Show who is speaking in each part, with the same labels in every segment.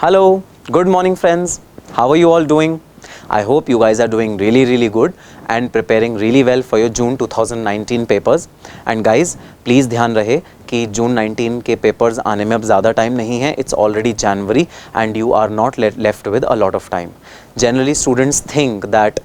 Speaker 1: Hello, good morning friends. How are you all doing? I hope you guys are doing really good and preparing really well for your June 2019 papers. And guys, please ध्यान रहे कि June 19 के papers आने में अब ज़्यादा time नहीं है. It's already January and you are not left with a lot of time. Generally, students think that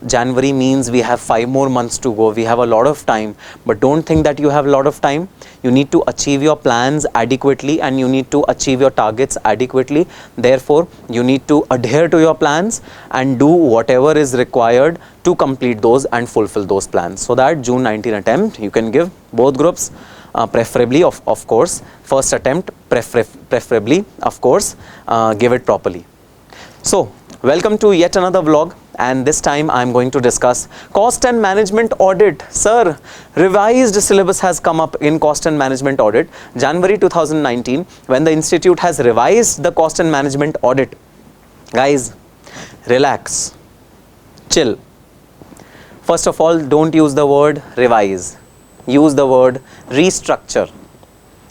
Speaker 1: January means we have 5 more months to go, we have a lot of time, but don't think that you have a lot of time. You need to achieve your plans adequately and you need to achieve your targets adequately. Therefore, you need to adhere to your plans and do whatever is required to complete those and fulfill those plans, so that June 19 attempt you can give both groups, preferably of course first attempt preferably of course give it properly. So welcome to yet another vlog, and this time I am going to discuss cost and management audit. Sir, revised syllabus has come up in cost and management audit January 2019, when the institute has revised the cost and management audit. Guys, relax, chill. First of all, don't use the word revise, use the word restructure.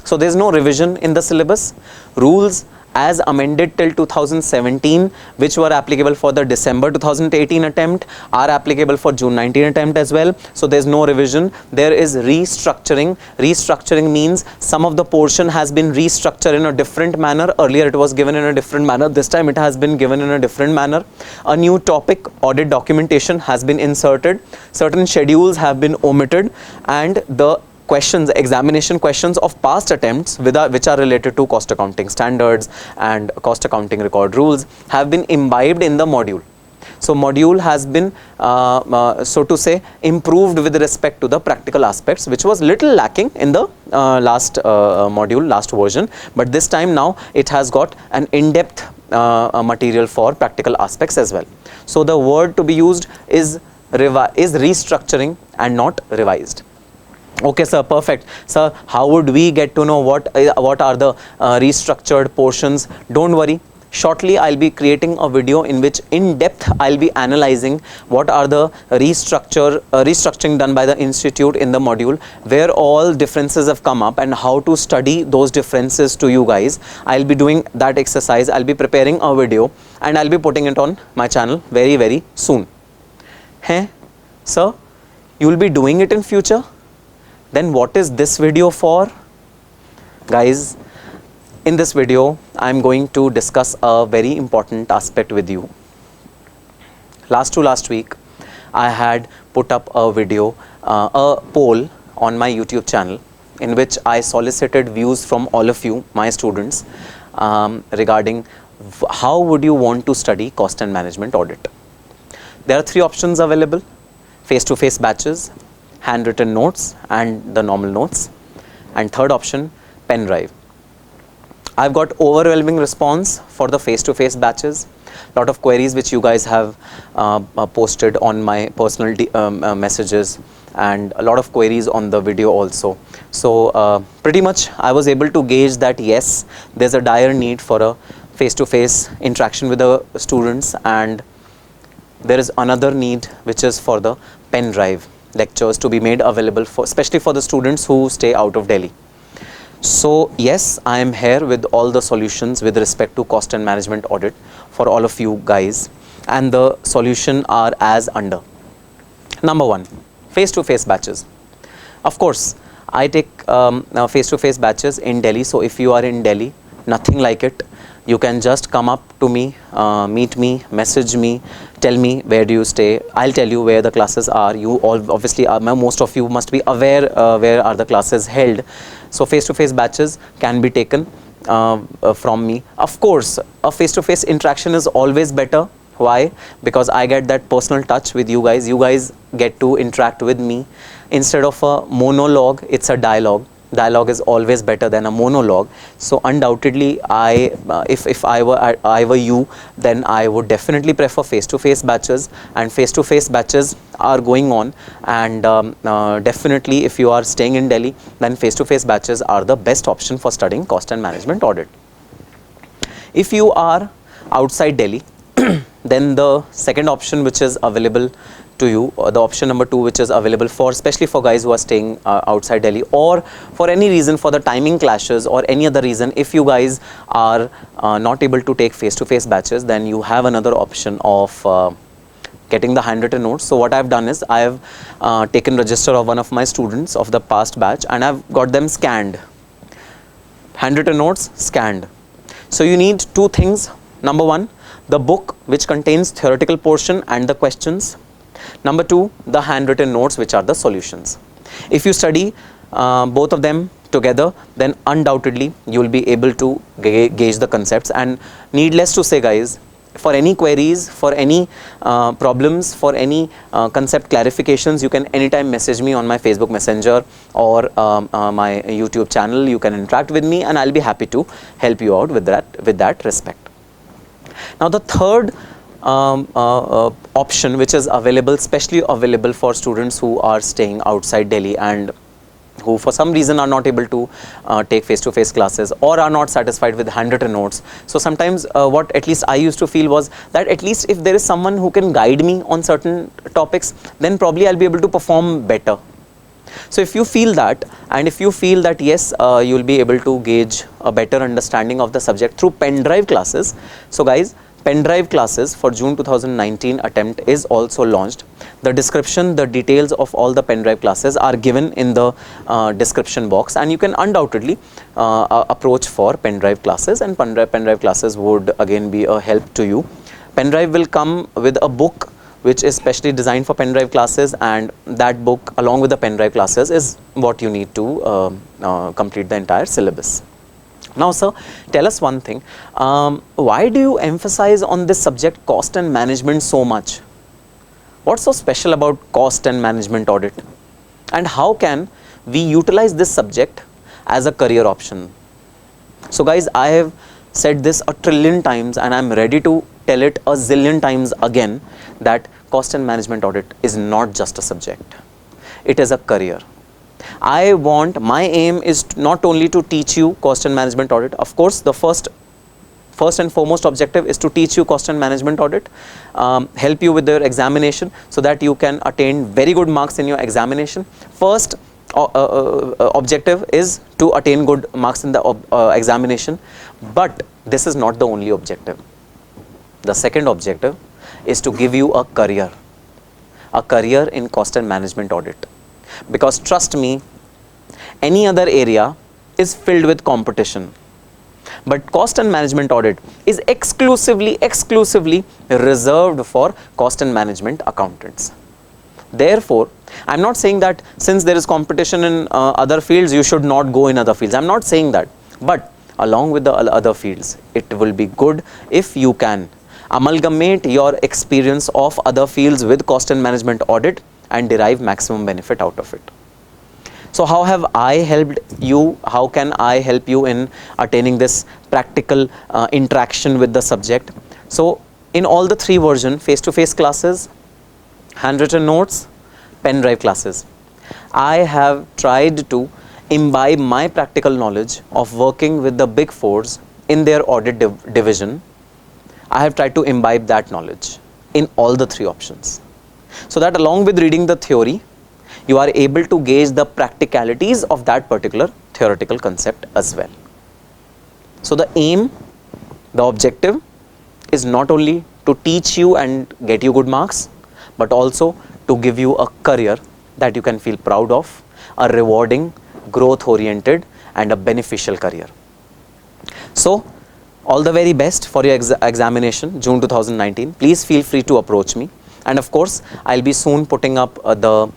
Speaker 1: So there is no revision in the syllabus. Rules as amended till 2017, which were applicable for the December 2018 attempt, are applicable for June 19 attempt as well. So there is no revision, there is restructuring. Restructuring means some of the portion has been restructured in a different manner. Earlier it was given in a different manner, this time it has been given in a different manner. A new topic, audit documentation, has been inserted. Certain schedules have been omitted, and the questions, examination questions of past attempts which are related to cost accounting standards and cost accounting record rules have been imbibed in the module. So module has been so to say improved with respect to the practical aspects, which was little lacking in the last module, last version, but this time now it has got an in-depth material for practical aspects as well. So the word to be used is restructuring and not revised. Okay sir, perfect. Sir, how would we get to know what are the restructured portions? Don't worry, shortly I'll be creating a video in which in depth I'll be analyzing what are the restructuring done by the institute in the module, where all differences have come up and how to study those differences to you guys. I'll be doing that exercise. I'll be preparing a video and I'll be putting it on my channel very soon. Hey sir, you'll be doing it in future? Then what is this video for? Guys, in this video I am going to discuss a very important aspect with you. Last week I had put up a video, a poll on my YouTube channel, in which I solicited views from all of you, my students, regarding how would you want to study cost and management audit. There are 3 options available: face-to-face batches, handwritten notes and the normal notes, and third option, pen drive. I've got overwhelming response for the face-to-face batches. Lot of queries which you guys have posted on my personal messages, and a lot of queries on the video also. So pretty much I was able to gauge that yes, there's a dire need for a face-to-face interaction with the students, and there is another need which is for the pen drive lectures to be made available for, especially for the students who stay out of Delhi. So yes, I am here with all the solutions with respect to cost and management audit for all of you guys, and the solution are as under. Number 1, face-to-face batches. Of course, I take face-to-face batches in Delhi. So if you are in Delhi, nothing like it. You can just come up to me, meet me, message me, tell me where do you stay. I'll tell you where the classes are. You all obviously most of you must be aware where are the classes held. So face-to-face batches can be taken from me. Of course, a face-to-face interaction is always better. Why? Because I get that personal touch with you guys. You guys get to interact with me. Instead of a monologue, it's a dialogue. Dialogue is always better than a monologue. So undoubtedly, if I were you, then I would definitely prefer face-to-face batches, and face-to-face batches are going on, and definitely if you are staying in Delhi, then face-to-face batches are the best option for studying cost and management audit. If you are outside Delhi, then the second option which is available to you, the option number 2, which is available for especially for guys who are staying outside Delhi, or for any reason, for the timing clashes or any other reason, if you guys are not able to take face-to-face batches, then you have another option of getting the handwritten notes. So what I've done is I have taken register of one of my students of the past batch, and I've got them scanned, handwritten notes scanned. So you need 2 things. Number 1, the book which contains theoretical portion and the questions. Number 2, the handwritten notes, which are the solutions. If you study both of them together, then undoubtedly you will be able to gauge the concepts. And needless to say, guys, for any queries, for any problems, for any concept clarifications, you can anytime message me on my Facebook Messenger or my YouTube channel. You can interact with me, and I'll be happy to help you out with that respect. Now the third option, which is available, specially available for students who are staying outside Delhi and who for some reason are not able to take face-to-face classes or are not satisfied with handwritten notes. So sometimes what at least I used to feel was that at least if there is someone who can guide me on certain topics, then probably I'll be able to perform better. So if you feel that, and if you feel that yes, you'll be able to gauge a better understanding of the subject through pen drive classes. So guys, pen drive classes for June 2019 attempt is also launched. The description, the details of all the pen drive classes are given in the description box, and you can undoubtedly approach for pen drive classes, and pen drive classes would again be a help to you. Pen drive will come with a book which is specially designed for pen drive classes, and that book along with the pen drive classes is what you need to complete the entire syllabus. Now sir, tell us one thing, why do you emphasize on this subject cost and management so much? What's so special about cost and management audit, and how can we utilize this subject as a career option? So guys, I have said this a trillion times, and I'm ready to tell it a zillion times again, that cost and management audit is not just a subject, it is a career. My aim is not only to teach you cost and management audit. Of course, the first and foremost objective is to teach you cost and management audit, help you with your examination so that you can attain very good marks in your examination. First objective is to attain good marks in the examination, but this is not the only objective. The second objective is to give you a career in cost and management audit. Because trust me, any other area is filled with competition, but cost and management audit is exclusively reserved for cost and management accountants. Therefore, I'm not saying that since there is competition in other fields, you should not go in other fields. I'm not saying that, but along with the other fields, it will be good if you can amalgamate your experience of other fields with cost and management audit and derive maximum benefit out of it. So how have I helped you? How can I help you in attaining this practical interaction with the subject? So in all the 3 versions, face-to-face classes, handwritten notes, pen drive classes, I have tried to imbibe my practical knowledge of working with the big fours in their audit division. I have tried to imbibe that knowledge in all the 3 options, so that along with reading the theory, you are able to gauge the practicalities of that particular theoretical concept as well. So the aim, the objective is not only to teach you and get you good marks, but also to give you a career that you can feel proud of, a rewarding, growth oriented and a beneficial career. So all the very best for your examination June 2019. Please feel free to approach me, and of course I'll be soon putting up the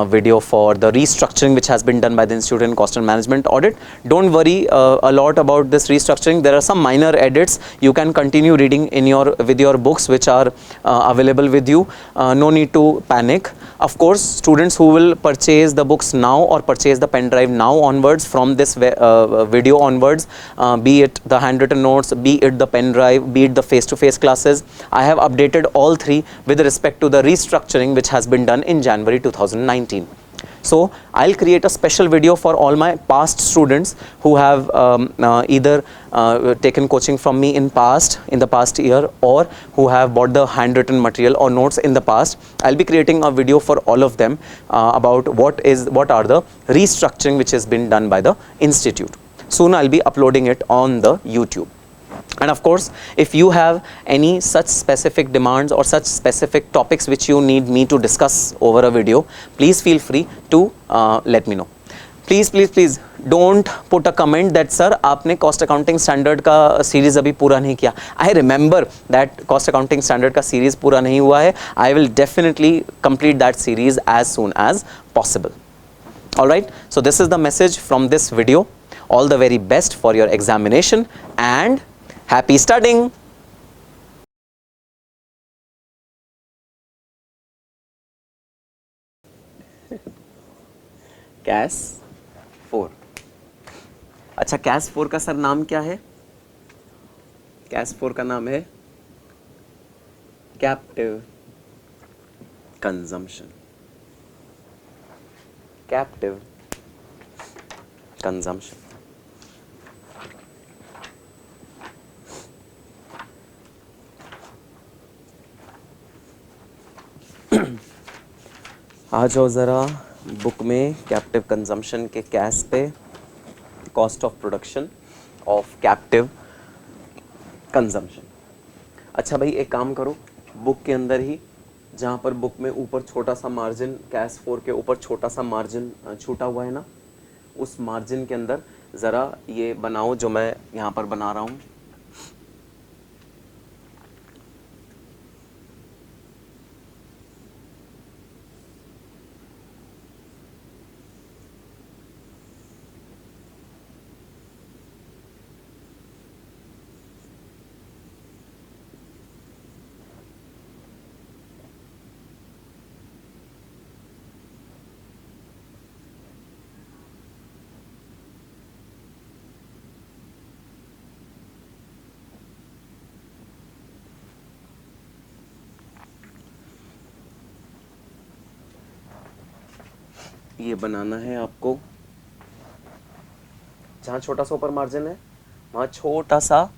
Speaker 1: video for the restructuring which has been done by the Institute in Cost and Management Audit. Don't worry a lot about this restructuring. There are some minor edits. You can continue reading with your books which are available with you. No need to panic. Of course, students who will purchase the books now or purchase the pen drive now onwards, from this video onwards, be it the handwritten notes, be it the pen drive, be it the face-to-face classes, I have updated all 3 with respect to the restructuring which has been done in January 2019. So I'll create a special video for all my past students who have either taken coaching from me in the past year, or who have bought the handwritten material or notes in the past. I'll be creating a video for all of them about what are the restructuring which has been done by the institute. Soon I'll be uploading it on the YouTube. And of course, if you have any such specific demands or such specific topics which you need me to discuss over a video, please feel free to let me know. Please don't put a comment that sir आपने cost accounting standard का series अभी पूरा नहीं किया. I remember that cost accounting standard का series पूरा नहीं हुआ है. I will definitely complete that series as soon as possible. Alright, so this is the message from this video. All the very best for your examination and happy studying. CAS 4. अच्छा, CAS 4 का sir नाम क्या है? CAS 4 का नाम है captive consumption. Captive consumption. आ जाओ ज़रा बुक में कैप्टिव कंजम्पशन के कैस पे, cost of production of captive consumption. अच्छा भाई, एक काम करो, बुक के अंदर ही जहाँ पर बुक में ऊपर छोटा सा मार्जिन, कैस 4 के ऊपर छोटा सा मार्जिन छूटा हुआ है ना, उस मार्जिन के अंदर ज़रा ये बनाओ जो मैं यहाँ पर बना रहा हूँ. ये बनाना है आपको, जहाँ छोटा सा ऊपर मार्जिन है वहाँ छोटा सा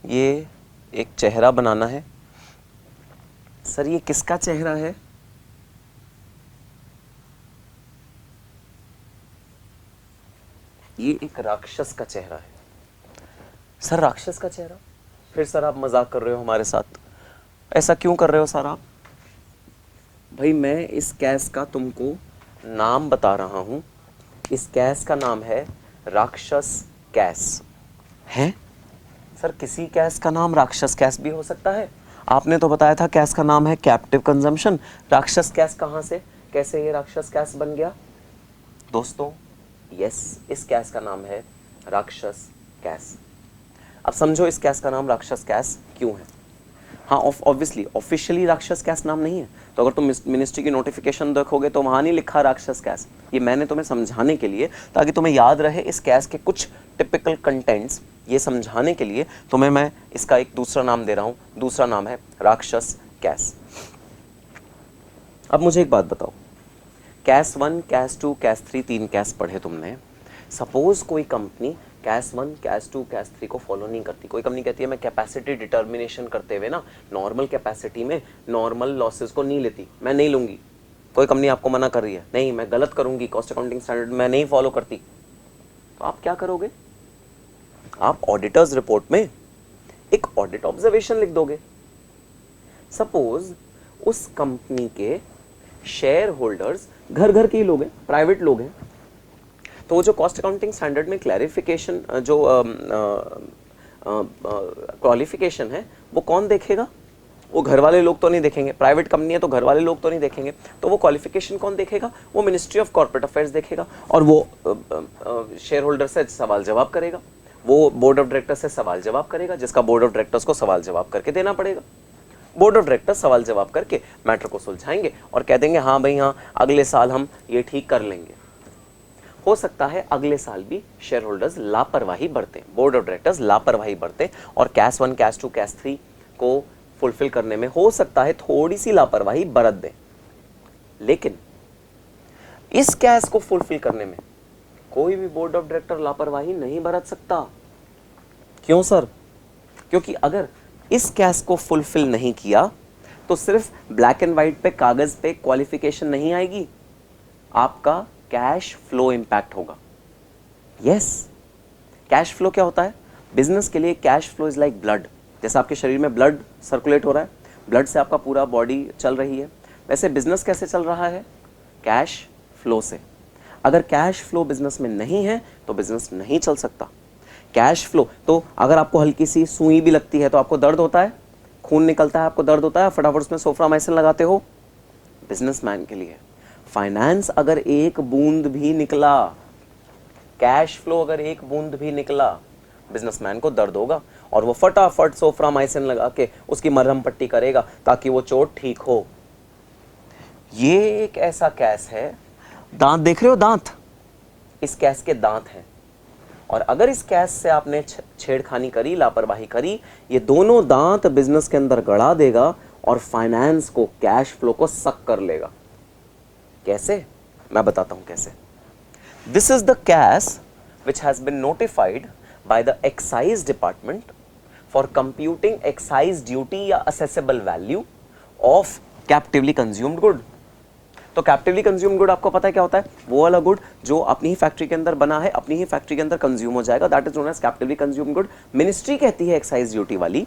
Speaker 1: ये एक चेहरा बनाना है. सर ये किसका चेहरा है? ये एक राक्षस का चेहरा है. सर राक्षस का चेहरा? फिर सर आप मजाक कर रहे हो हमारे साथ. ऐसा क्यों कर रहे हो सर आप? भाई मैं इस कैस का तुमको नाम बता रहा हूं. इस कैस का नाम है राक्षस कैस. है सर, किसी कैस का नाम राक्षस कैस भी हो सकता है. आपने तो बताया था कैस का नाम है कैप्टिव कंजम्पशन. राक्षस कैस कहां से, कैसे ये राक्षस कैस बन गया? दोस्तों यस, इस कैस का नाम है राक्षस कैस. अब समझो इस कैस का नाम राक्षस कैस क्यों है. हाँ, ऑब्वियसली ऑफिशियली राक्षस कैस नाम नहीं है. तो अगर तुम मिनिस्ट्री की नोटिफिकेशन देखोगे तो वहाँ नहीं लिखा राक्षस कैस. ये मैंने तुम्हें समझाने के लिए, ताकि तुम्हें याद रहे इस कैस के कुछ टिपिकल कंटेंट्स, ये समझाने के लिए तुम्हें मैं इसका एक दूसरा नाम दे रहा हूँ. दूसरा नाम है राक्षस कैस. अब मुझे एक बात बताओ, कैस 1, कैस 2, कैस 3, 3 कैस पढ़े तुमने. सपोज कोई कंपनी कैस 1, कैस 2, कैस 3 को फॉलो नहीं करती. कोई कंपनी कहती है मैं कैपेसिटी डिटर्मिनेशन करते हुए ना नॉर्मल कैपेसिटी में नॉर्मल लॉसेस को नहीं लेती, मैं नहीं लूंगी. कोई कंपनी आपको मना कर रही है, नहीं मैं गलत करूंगी, कॉस्ट अकाउंटिंग स्टैंडर्ड मैं नहीं फॉलो करती. तो आप क्या करोगे? आप ऑडिटर्स रिपोर्ट में एक ऑडिट ऑब्जर्वेशन लिख दोगे. सपोज उस कंपनी के शेयर होल्डर्स घर घर के ही लोग हैं, प्राइवेट लोग हैं. तो जो कॉस्ट अकाउंटिंग स्टैंडर्ड में क्लैरिफिकेशन, जो क्वालिफिकेशन है, वो कौन देखेगा? वो घर वाले लोग तो नहीं देखेंगे. प्राइवेट कंपनी है तो घर वाले लोग तो नहीं देखेंगे. तो वो क्वालिफिकेशन कौन देखेगा? वो मिनिस्ट्री ऑफ कॉर्पोरेट अफेयर्स देखेगा. और वो शेयर होल्डर से सवाल जवाब करेगा, वो बोर्ड ऑफ डायरेक्टर से सवाल जवाब करेगा, जिसका बोर्ड ऑफ डायरेक्टर्स को सवाल जवाब करके देना पड़ेगा. बोर्ड ऑफ डायरेक्टर्स सवाल जवाब करके मैटर को सुलझाएंगे और कह देंगे हाँ भाई हाँ, अगले साल हम ये ठीक कर लेंगे. हो सकता है अगले साल भी शेयर होल्डर्स लापरवाही बरतें, बोर्ड ऑफ डायरेक्टर्स लापरवाही बरतें और कैस 1, कैस 2, कैस 3 को फुलफिल करने में हो सकता है थोड़ी सी लापरवाही बरत दें. लेकिन इस कैश को फुलफिल करने में कोई भी बोर्ड ऑफ डायरेक्टर लापरवाही नहीं बरत सकता। क्यों सर? क्योंकि अगर इस कैश को फुलफिल नहीं किया तो सिर्फ ब्लैक एंड व्हाइट पे कागज पे क्वालिफिकेशन नहीं आएगी, आपका कैश फ्लो इंपैक्ट होगा। यस, कैश फ्लो क्या होता है? बिजनेस के लिए cash flow is like blood. जैसे आपके शरीर में ब्लड सर्कुलेट हो रहा है, ब्लड से आपका पूरा बॉडी चल रही है, वैसे बिजनेस कैसे चल रहा है? कैश फ्लो से। अगर कैश फ्लो बिजनेस में नहीं है तो बिजनेस नहीं चल सकता। कैश फ्लो, तो अगर आपको हल्की सी सुई भी लगती है तो आपको दर्द होता है, खून निकलता है, आपको दर्द होता है, फटाफट उसमें सोफ्रामाइसिन लगाते हो। बिजनेसमैन के लिए फाइनेंस अगर एक बूंद भी निकला, कैश फ्लो अगर एक बूंद भी निकला, बिजनेसमैन को दर्द होगा और वो फटाफट सोफ्रामाइसिन लगा के उसकी मरहम पट्टी करेगा ताकि वो चोट ठीक हो। ये एक ऐसा कैश है, दांत देख रहे हो, दांत, इस कैश के दांत हैं, और अगर इस कैश से आपने छेड़खानी करी, लापरवाही करी, ये दोनों दांत बिजनेस के अंदर गड़ा देगा और फाइनेंस को, कैश फ्लो को सक कर लेगा। कैसे? मैं बताता हूं कैसे। This is the cash which has been notified by the excise department for computing excise duty या assessable value of captively consumed good। तो कैप्टिवली कंज्यूम गुड आपको पता है क्या होता है? वो वाला गुड जो अपनी ही फैक्ट्री के अंदर बना है, अपनी ही फैक्ट्री के अंदर कंज्यूम हो जाएगा, that is known as captively consume good. Ministry कहती है एक्साइज ड्यूटी वाली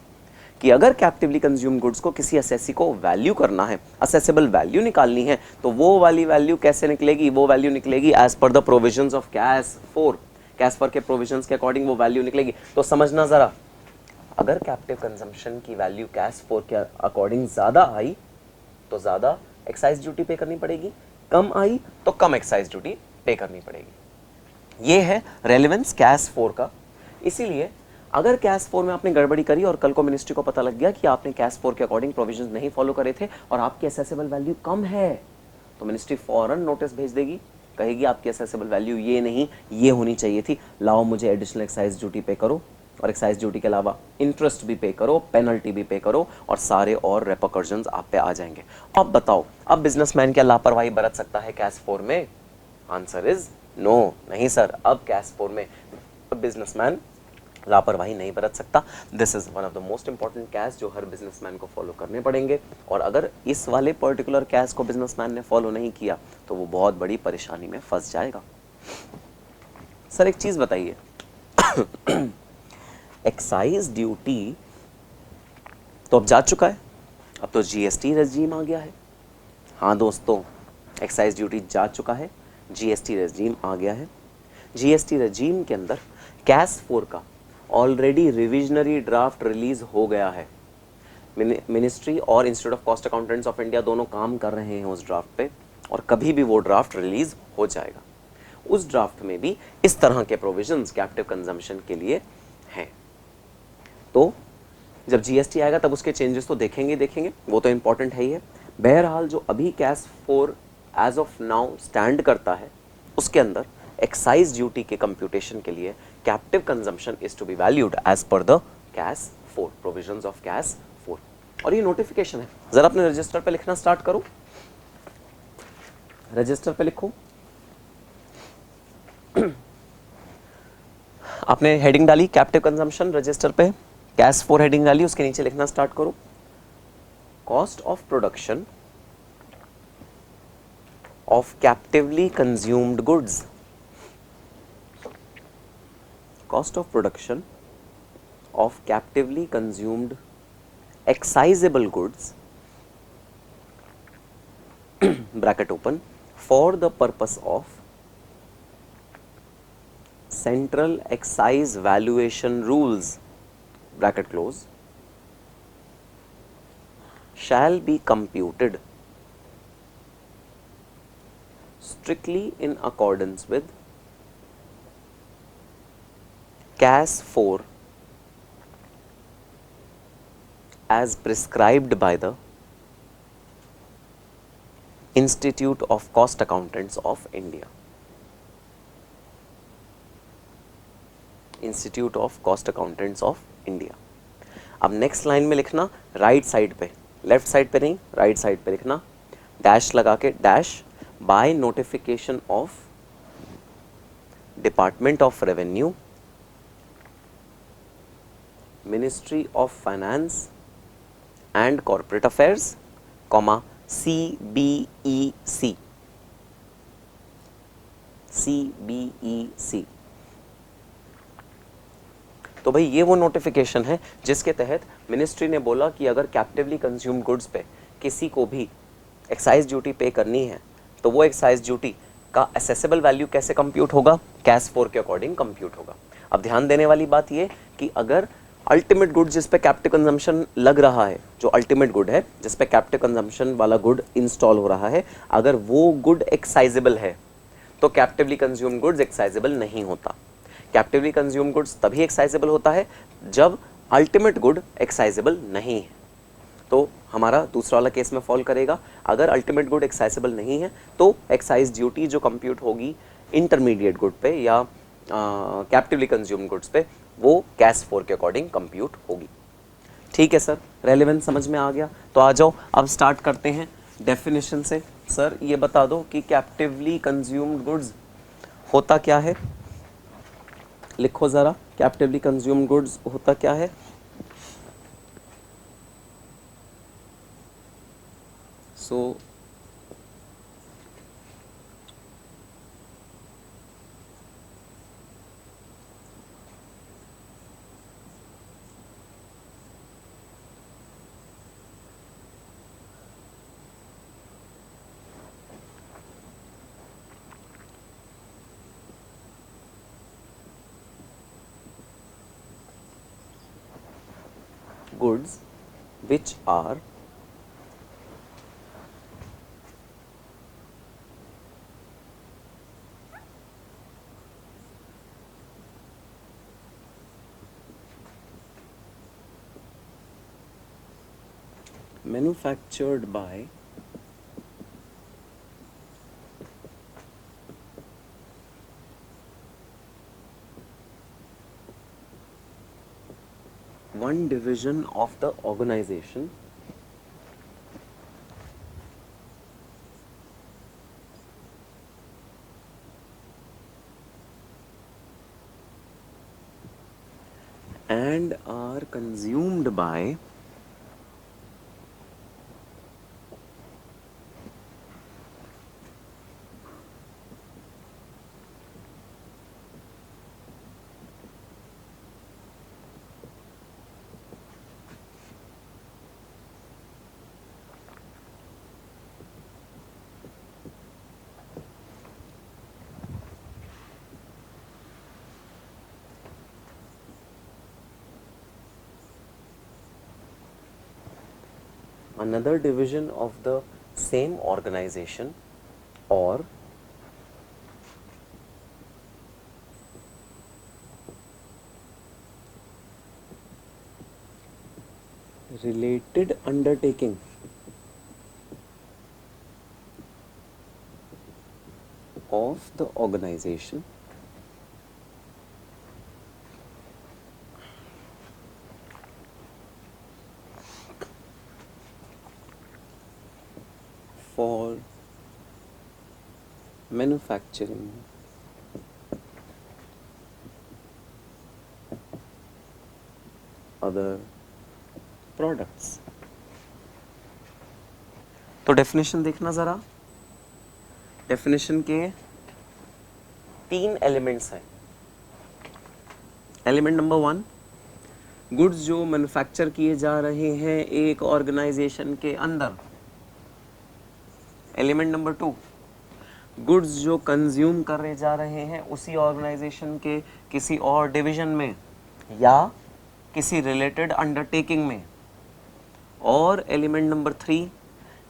Speaker 1: कि अगर कैप्टिवली कंज्यूम गुड्स को किसी असेसी को वैल्यू करना है, असेसेबल वैल्यू निकालनी है, तो वो वाली वैल्यू कैसे निकलेगी? वो वैल्यू निकलेगी as per the provisions of CAS 4। CAS 4 के प्रोविजंस के अकॉर्डिंग वो वैल्यू निकलेगी। तो समझना जरा, अगर कैप्टिव कंजम्पशन की वैल्यू कैश 4 के अकॉर्डिंग ज्यादा आई तो ज्यादा एक्साइज ड्यूटी पे करनी पड़ेगी, कम आई तो कम एक्साइज ड्यूटी पे करनी पड़ेगी। ये है रेलेवेंस कैश 4 का। इसीलिए अगर कैश 4 में आपने गड़बड़ी करी और कल को मिनिस्ट्री को पता लग गया कि आपने कैश 4 के अकॉर्डिंग प्रोविजंस नहीं फॉलो करे थे और आपकी असेसेबल वैल्यू कम है, तो मिनिस्ट्री फौरन नोटिस भेज देगी, कहेगी आपकी असेसेबल वैल्यू ये नहीं, ये होनी चाहिए थी, लाओ मुझे एडिशनल एक्साइज ड्यूटी पे करो, और एक्साइज ड्यूटी के अलावा इंटरेस्ट भी पे करो, पेनल्टी भी पे करो, और सारे और रेपरकशंस आप पे आ जाएंगे। अब बताओ, अब बिजनेसमैन क्या लापरवाही बरत सकता है कैश 4 में? आंसर इज नो, नहीं सर। अब कैश 4 में बिजनेसमैन लापरवाही नहीं बरत सकता। This is one of the most important cash जो हर बिजनेसमैन को फॉलो करने पड़ेंगे, और अगर इस वाले पर्टिकुलर कैश को बिजनेसमैन ने फॉलो नहीं किया तो वो बहुत बड़ी परेशानी में फंस जाएगा। सर एक चीज बताइए, एक्साइज ड्यूटी तो अब जा चुका है, अब तो जीएसटी रेजीम आ गया है। हाँ दोस्तों, एक्साइज ड्यूटी जा चुका है, जीएसटी रेजीम आ गया है। जीएसटी रेजीम के अंदर कैश 4 का ऑलरेडी रिविजनरी ड्राफ्ट रिलीज हो गया है। मिनिस्ट्री और institute of cost accountants of India दोनों काम कर रहे हैं उस ड्राफ्ट पे, और कभी भी वो ड्राफ्ट रिलीज हो जाएगा। उस ड्राफ्ट में भी इस तरह के प्रोविजंस कैप्टिव कंजम्पशन के लिए हैं। तो जब जीएसटी आएगा तब उसके चेंजेस तो देखेंगे, वो तो इंपॉर्टेंट है ही है। बहरहाल जो अभी CAS 4 as of now stand करता है, उसके अंदर एक्साइज ड्यूटी के कंप्यूटेशन के लिए captive consumption is to be valued as per the CAS 4, provisions of CAS 4। और ये नोटिफिकेशन है, जरा अपने रजिस्टर पे लिखना स्टार्ट करो, रजिस्टर पे लिखो। आपने हेडिंग डाली कैप्टिव कंजम्पशन, रजिस्टर पे कैश 4 हेडिंग डाली, उसके नीचे लिखना स्टार्ट करो, cost of production of captively consumed goods. Cost of production of captively consumed excisable goods bracket open for the purpose of central excise valuation rules bracket close shall be computed strictly in accordance with CAS 4 as prescribed by the Institute of Cost Accountants of India। Institute of Cost Accountants of India। अब next line में लिखना right side पे, left side पे नहीं, right side पे लिखना, dash लगा के, dash by notification of Department of Revenue, Ministry of Finance and Corporate Affairs, CBEC. CBEC। तो भाई ये वो नोटिफिकेशन है जिसके तहत मिनिस्ट्री ने बोला कि अगर कैप्टिवली कंज्यूम्ड गुड्स पे किसी को भी एक्साइज ड्यूटी पे करनी है तो वो एक्साइज ड्यूटी का असेसेबल वैल्यू कैसे कंप्यूट होगा, कैश 4 के अकॉर्डिंग कंप्यूट होगा। अब ध्यान देने वाली बात ये कि अगर अल्टीमेट गुड जिस पे कैप्टिव कंजम्पशन लग रहा है, जो अल्टीमेट गुड है जिस पे कैप्टिव कंजम्पशन वाला गुड इंस्टॉल हो रहा है, अगर वो गुड एक्साइजेबल है तो कैप्टिवली कंज्यूम्ड गुड्स एक्साइजेबल नहीं होता। कैप्टिवली कंज्यूम्ड गुड्स तभी एक्साइजेबल होता है जब अल्टीमेट गुड एक्साइजेबल नहीं है। तो हमारा दूसरा वाला केस में फॉल करेगा। अगर अल्टीमेट गुड एक्साइजेबल नहीं है तो एक्साइज ड्यूटी जो कंप्यूट होगी इंटरमीडिएट गुड पे या कैप्टिवली कंज्यूम्ड गुड्स पे, वो कैश 4 के अकॉर्डिंग कंप्यूट होगी। ठीक है सर, रेलेवेंस समझ में आ गया। तो आ जाओ अब स्टार्ट करते हैं डेफिनेशन से। सर ये बता दो कि कैप्टिवली कंज्यूम्ड गुड्स होता क्या है, लिखो जरा। कैप्टिवली कंज्यूम्ड गुड्स होता क्या है? सो goods which are manufactured by one division of the organization and are consumed by another division of the same organization or related undertaking of the organization for manufacturing other products। तो definition देखना जरा। Definition के 3 elements हैं। Element number 1, goods जो manufacture किए जा रहे हैं एक ऑर्गेनाइजेशन के अंदर। एलिमेंट नंबर 2, गुड्स जो कंज्यूम करे जा रहे हैं उसी ऑर्गेनाइजेशन के किसी और डिवीजन में या किसी रिलेटेड अंडरटेकिंग में। और एलिमेंट नंबर 3,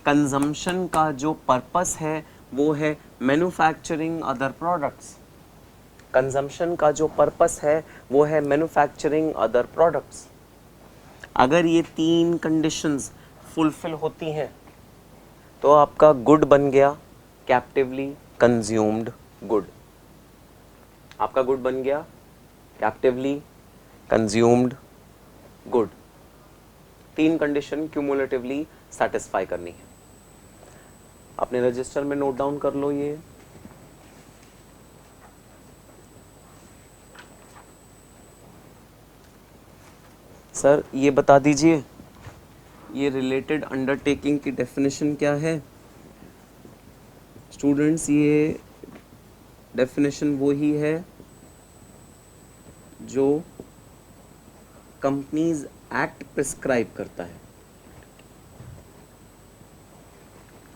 Speaker 1: कंजम्पशन का जो पर्पस है वो है मैन्युफैक्चरिंग अदर प्रोडक्ट्स। कंजम्पशन का जो पर्पस है वो है मैन्युफैक्चरिंग अदर प्रोडक्ट्स। अगर ये 3 कंडीशंस फुलफिल होती हैं तो आपका गुड बन गया कैप्टिवली कंज्यूम्ड गुड। आपका गुड बन गया captively consumed good. 3 condition cumulatively satisfy करनी है। अपने रजिस्टर में नोट डाउन कर लो ये। सर ये बता दीजिए, ये रिलेटेड अंडरटेकिंग की डेफिनेशन क्या है? स्टूडेंट्स, ये डेफिनेशन वो ही है जो कंपनीज एक्ट प्रिस्क्राइब करता है,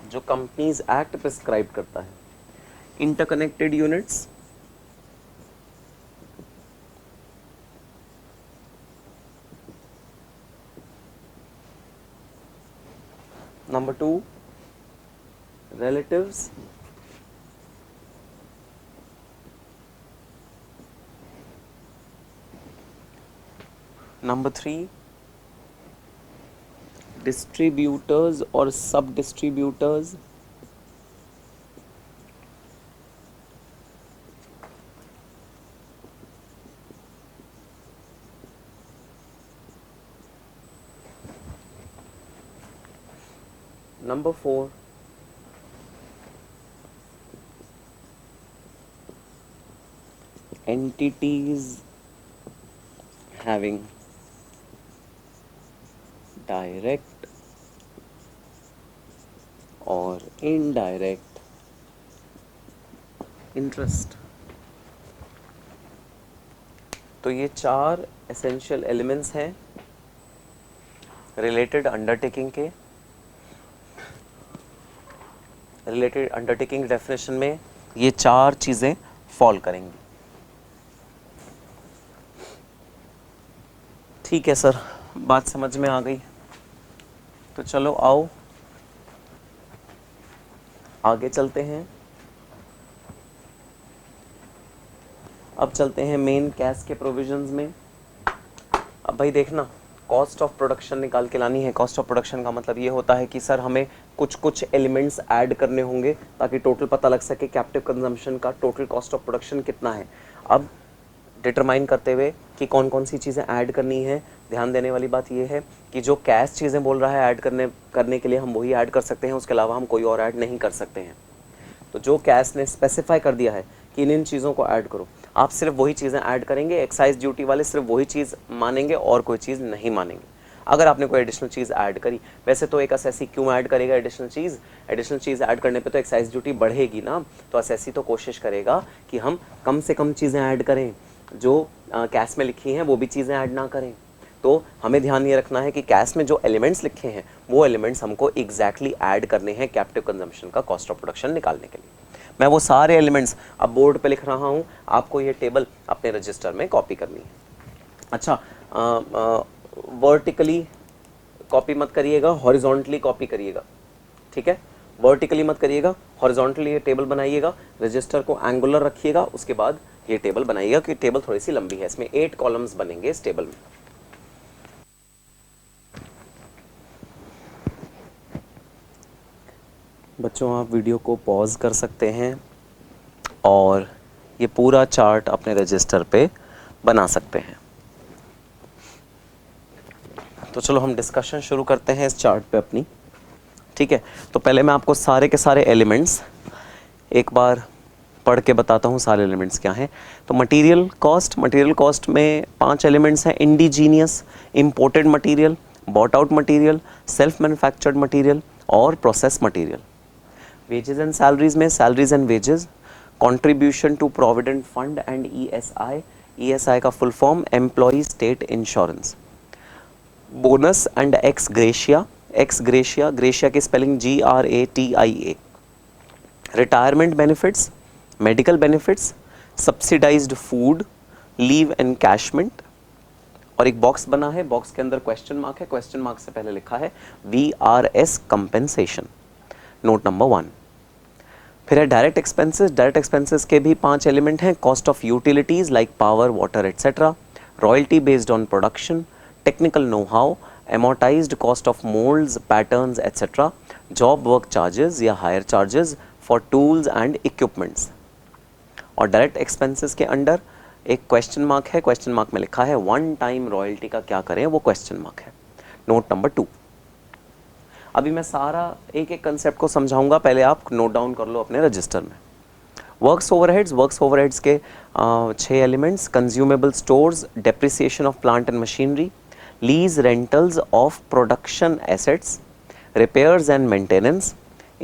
Speaker 1: जो कंपनीज एक्ट प्रिस्क्राइब करता है। Interconnected units, number 2 relatives, number 3 distributors और सब distributors, number 4 entities having direct और indirect interest। तो ये 4 एसेंशियल एलिमेंट्स हैं रिलेटेड अंडरटेकिंग के। रिलेटेड अंडरटेकिंग डेफिनेशन में ये 4 चीज़ें फॉल करेंगी। ठीक है सर, बात समझ में आ गई। तो चलो आओ आगे चलते हैं। अब चलते हैं मेन कैश के प्रोविजंस में। अब भाई देखना, कॉस्ट ऑफ प्रोडक्शन निकाल के लानी है। कॉस्ट ऑफ प्रोडक्शन का मतलब ये होता है कि सर हमें कुछ कुछ एलिमेंट्स ऐड करने होंगे ताकि टोटल पता लग सके कैप्टिव कंजम्पशन का टोटल कॉस्ट ऑफ प्रोडक्शन कितना है। अब डिटरमाइन करते हुए कि कौन कौन सी चीज़ें ऐड करनी है, ध्यान देने वाली बात यह है कि जो कैश चीज़ें बोल रहा है ऐड करने के लिए हम वही ऐड कर सकते हैं, उसके अलावा हम कोई और ऐड नहीं कर सकते हैं। तो जो कैश ने स्पेसिफाई कर दिया है कि इन चीज़ों को ऐड करो, आप सिर्फ वही चीज़ें ऐड करेंगे। एक्साइज ड्यूटी वाले सिर्फ वही चीज़ मानेंगे और कोई चीज़ नहीं मानेंगे। अगर आपने कोई एडिशनल चीज़ ऐड करी, वैसे तो एक असेसी क्यों ऐड करेगा एडिशनल चीज़ ऐड करने पे तो एक्साइज ड्यूटी बढ़ेगी ना। तो असेसी तो कोशिश करेगा कि हम कम से कम चीज़ें ऐड करें, जो कैश में लिखी हैं वो भी चीज़ें ऐड ना करें। तो हमें ध्यान ये रखना है कि कैश में जो एलिमेंट्स लिखे हैं वो एलिमेंट्स हमको एग्जैक्टली ऐड करने हैं कैप्टिव कंजम्पशन का कॉस्ट ऑफ प्रोडक्शन निकालने के लिए। मैं वो सारे एलिमेंट्स अब बोर्ड पे लिख रहा हूँ, आपको ये टेबल अपने रजिस्टर में कॉपी करनी है। अच्छा, वर्टिकली कॉपी मत करिएगा, हॉरिजॉन्टली कॉपी करिएगा, ठीक है? वर्टिकली मत करिएगा, हॉरिजॉन्टली ये टेबल बनाइएगा। रजिस्टर को एंगुलर रखिएगा, उसके बाद ये टेबल बनाइएगा कि टेबल थोड़ी सी लंबी है। इसमें 8 कॉलम्स बनेंगे इस टेबल में। बच्चों आप वीडियो को पॉज कर सकते हैं और ये पूरा चार्ट अपने रजिस्टर पे बना सकते हैं। तो चलो हम डिस्कशन शुरू करते हैं इस चार्ट पे अपनी, ठीक है? तो पहले मैं आपको सारे के सारे एलिमेंट्स एक बार पढ़ के बताता हूँ सारे एलिमेंट्स क्या हैं। तो मटेरियल कॉस्ट में 5 एलिमेंट्स हैं। Indigenous, imported material, bought out material, self manufactured material और process material. Wages and salaries में salaries and wages, contribution to provident fund and ESI का full form employ state insurance. Bonus and ex gratia, gratia की spelling GRATIA। Retirement benefits, medical benefits, subsidised food, leave encashment. और एक box बना है, box के अंदर question mark है, question mark से पहले लिखा है VRS कंपेंसेशन, नोट नंबर 1। फिर है डायरेक्ट एक्सपेंसेस के भी 5 एलिमेंट हैं। Cost of utilities like power, water etcetera, royalty based on production, technical know how, amortized cost of molds, patterns, etc., job work charges या hire charges for tools and equipments। और direct expenses के under एक question mark है, question mark में लिखा है one time royalty का क्या करें, वो क्वेश्चन मार्क है, नोट नंबर 2। अभी मैं सारा एक एक कंसेप्ट को समझाऊंगा, पहले आप नोट डाउन कर लो अपने रजिस्टर में। वर्क्स ओवरहेड्स के 6 elements: consumable stores, depreciation of plant and machinery, lease rentals of production assets, repairs and maintenance,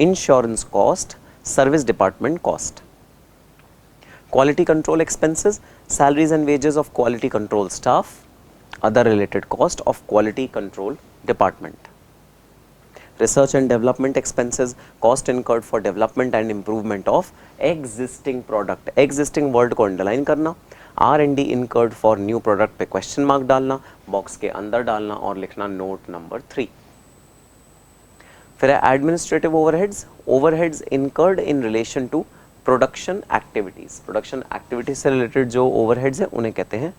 Speaker 1: insurance cost, service department cost. Quality control expenses, salaries and wages of quality control staff, other related cost of quality control department. Research and development expenses, cost incurred for development and improvement of existing product. Existing word को underline करना, R&D incurred for new product पे question mark डालना, box के अंदर डालना और लिखना note number 3. फिर है administrative overheads incurred in relation to production activities. Production activities से रिलेटेड जो ओवरहेड्स हैं उन्हें कहते हैं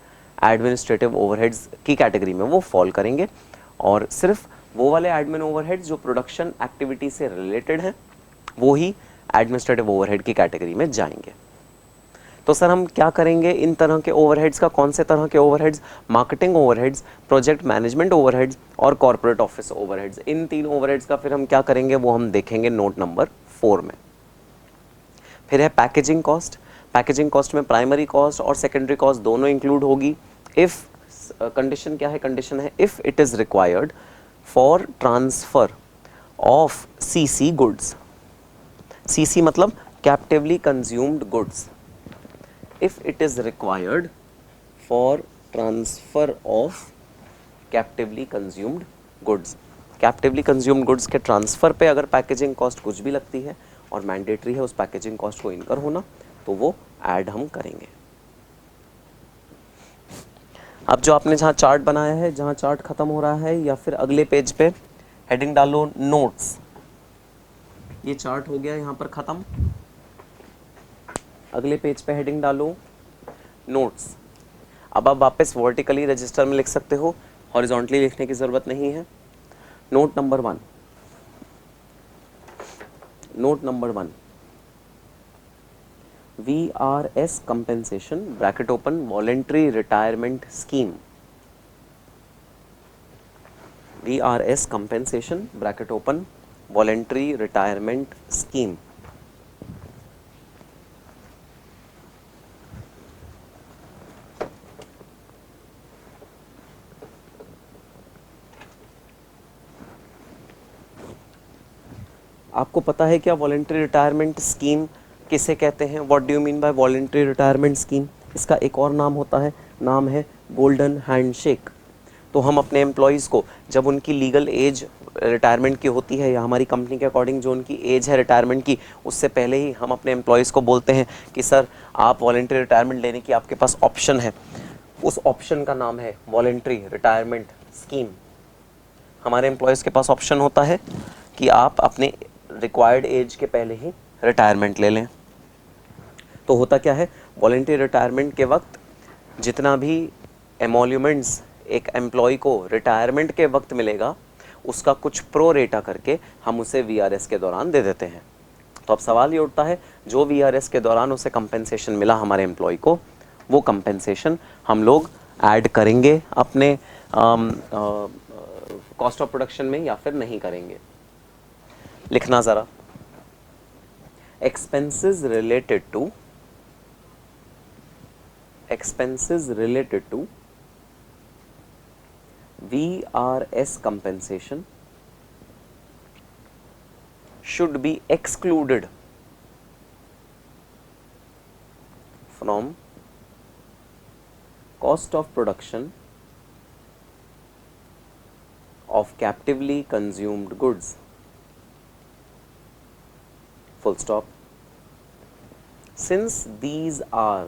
Speaker 1: एडमिनिस्ट्रेटिव ओवरहेड्स की कैटेगरी में वो फॉल करेंगे, और सिर्फ वो वाले एडमिन ओवरहेड्स जो प्रोडक्शन एक्टिविटी से रिलेटेड हैं वो ही एडमिनिस्ट्रेटिव ओवरहेड की कैटेगरी में जाएंगे। तो सर हम क्या करेंगे इन तरह के ओवरहेड्स का? कौन से तरह के overheads? Marketing overheads, project management overheads और कॉर्पोरेट ऑफिस ओवरहेड्स। इन 3 ओवरहेड्स का फिर हम क्या करेंगे वो हम देखेंगे नोट नंबर 4 में। फिर है पैकेजिंग कॉस्ट। पैकेजिंग कॉस्ट में प्राइमरी कॉस्ट और सेकेंडरी कॉस्ट दोनों इंक्लूड होगी। इफ कंडीशन क्या है? कंडीशन है if it is required for transfer of CC goods. CC मतलब captively consumed goods. if it is required for transfer of captively consumed goods. captively consumed goods के transfer पे अगर packaging cost कुछ भी लगती है और मैंडेटरी है उस पैकेजिंग कॉस्ट को इनकर होना, तो वो ऐड हम करेंगे। अब जो आपने जहाँ चार्ट बनाया है, जहाँ चार्ट खत्म हो रहा है या फिर अगले पेज पे हेडिंग डालो नोट्स। ये चार्ट हो गया यहाँ पर खत्म। अगले पेज पे हेडिंग डालो नोट्स। अब आप वापस वर्टिकली रजिस्टर में लिख सकते हो, हॉरिजॉन्टली लिखने की जरूरत नहीं है। Note number 1, note number 1, VRS compensation bracket open voluntary retirement scheme. VRS compensation bracket open voluntary retirement scheme. आपको पता है क्या वॉलेंट्री रिटायरमेंट स्कीम किसे कहते हैं? What do you mean by voluntary retirement scheme? इसका एक और नाम होता है, नाम है गोल्डन हैंडशेक। तो हम अपने एम्प्लॉयज़ को जब उनकी लीगल एज रिटायरमेंट की होती है या हमारी कंपनी के अकॉर्डिंग जो उनकी एज है रिटायरमेंट की, उससे पहले ही हम अपने एम्प्लॉयज़ को बोलते हैं कि सर आप वॉलेंट्री रिटायरमेंट लेने की आपके पास ऑप्शन है। उस ऑप्शन का नाम है वॉलेंट्री रिटायरमेंट स्कीम। हमारे एम्प्लॉयज़ के पास ऑप्शन होता है कि आप अपने रिक्वायर्ड एज के पहले ही रिटायरमेंट ले लें। तो होता क्या है, वॉलेंट्री रिटायरमेंट के वक्त जितना भी एमोल्यूमेंट्स एक एम्प्लॉय को रिटायरमेंट के वक्त मिलेगा उसका कुछ प्रो रेटा करके हम उसे VRS के दौरान दे देते हैं। तो अब सवाल ये उठता है, जो VRS के दौरान उसे कंपेंसेशन मिला हमारे एम्प्लॉय को, वो कंपेंसेशन हम लोग ऐड करेंगे अपने कॉस्ट ऑफ प्रोडक्शन में या फिर नहीं करेंगे? लिखना ज़रा, expenses related to VRS compensation should be excluded from cost of production of captively consumed goods. Full stop. Since these are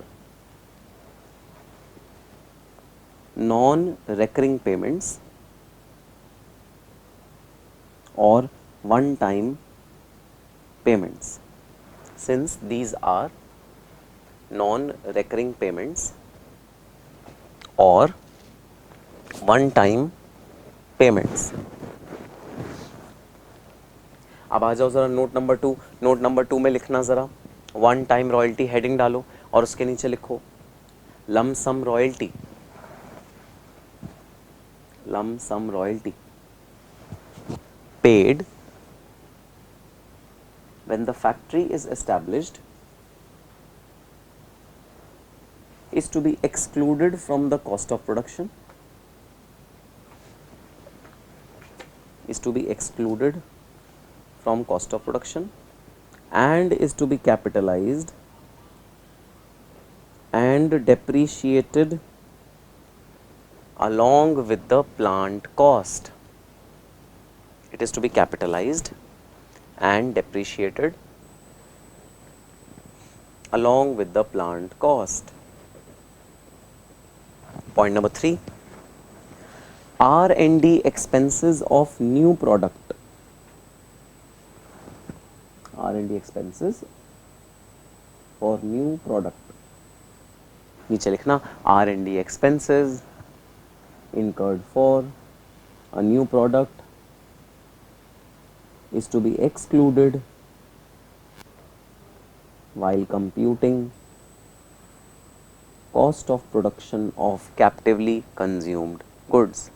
Speaker 1: non-recurring payments or one-time payments, since these are non-recurring payments or one-time payments. अब आ जाओ ज़रा note number 2। Note number 2 में लिखना ज़रा, one time royalty heading डालो और उसके नीचे लिखो lump sum royalty. Lump sum royalty paid when the factory is established is to be excluded from the cost of production, is to be excluded from cost of production and is to be capitalized and depreciated along with the plant cost. It is to be capitalized and depreciated along with the plant cost. Point number 3, R&D expenses of new product. R&D expenses for new product. नीचे लिखना R&D expenses incurred for a new product is to be excluded while computing cost of production of captively consumed goods.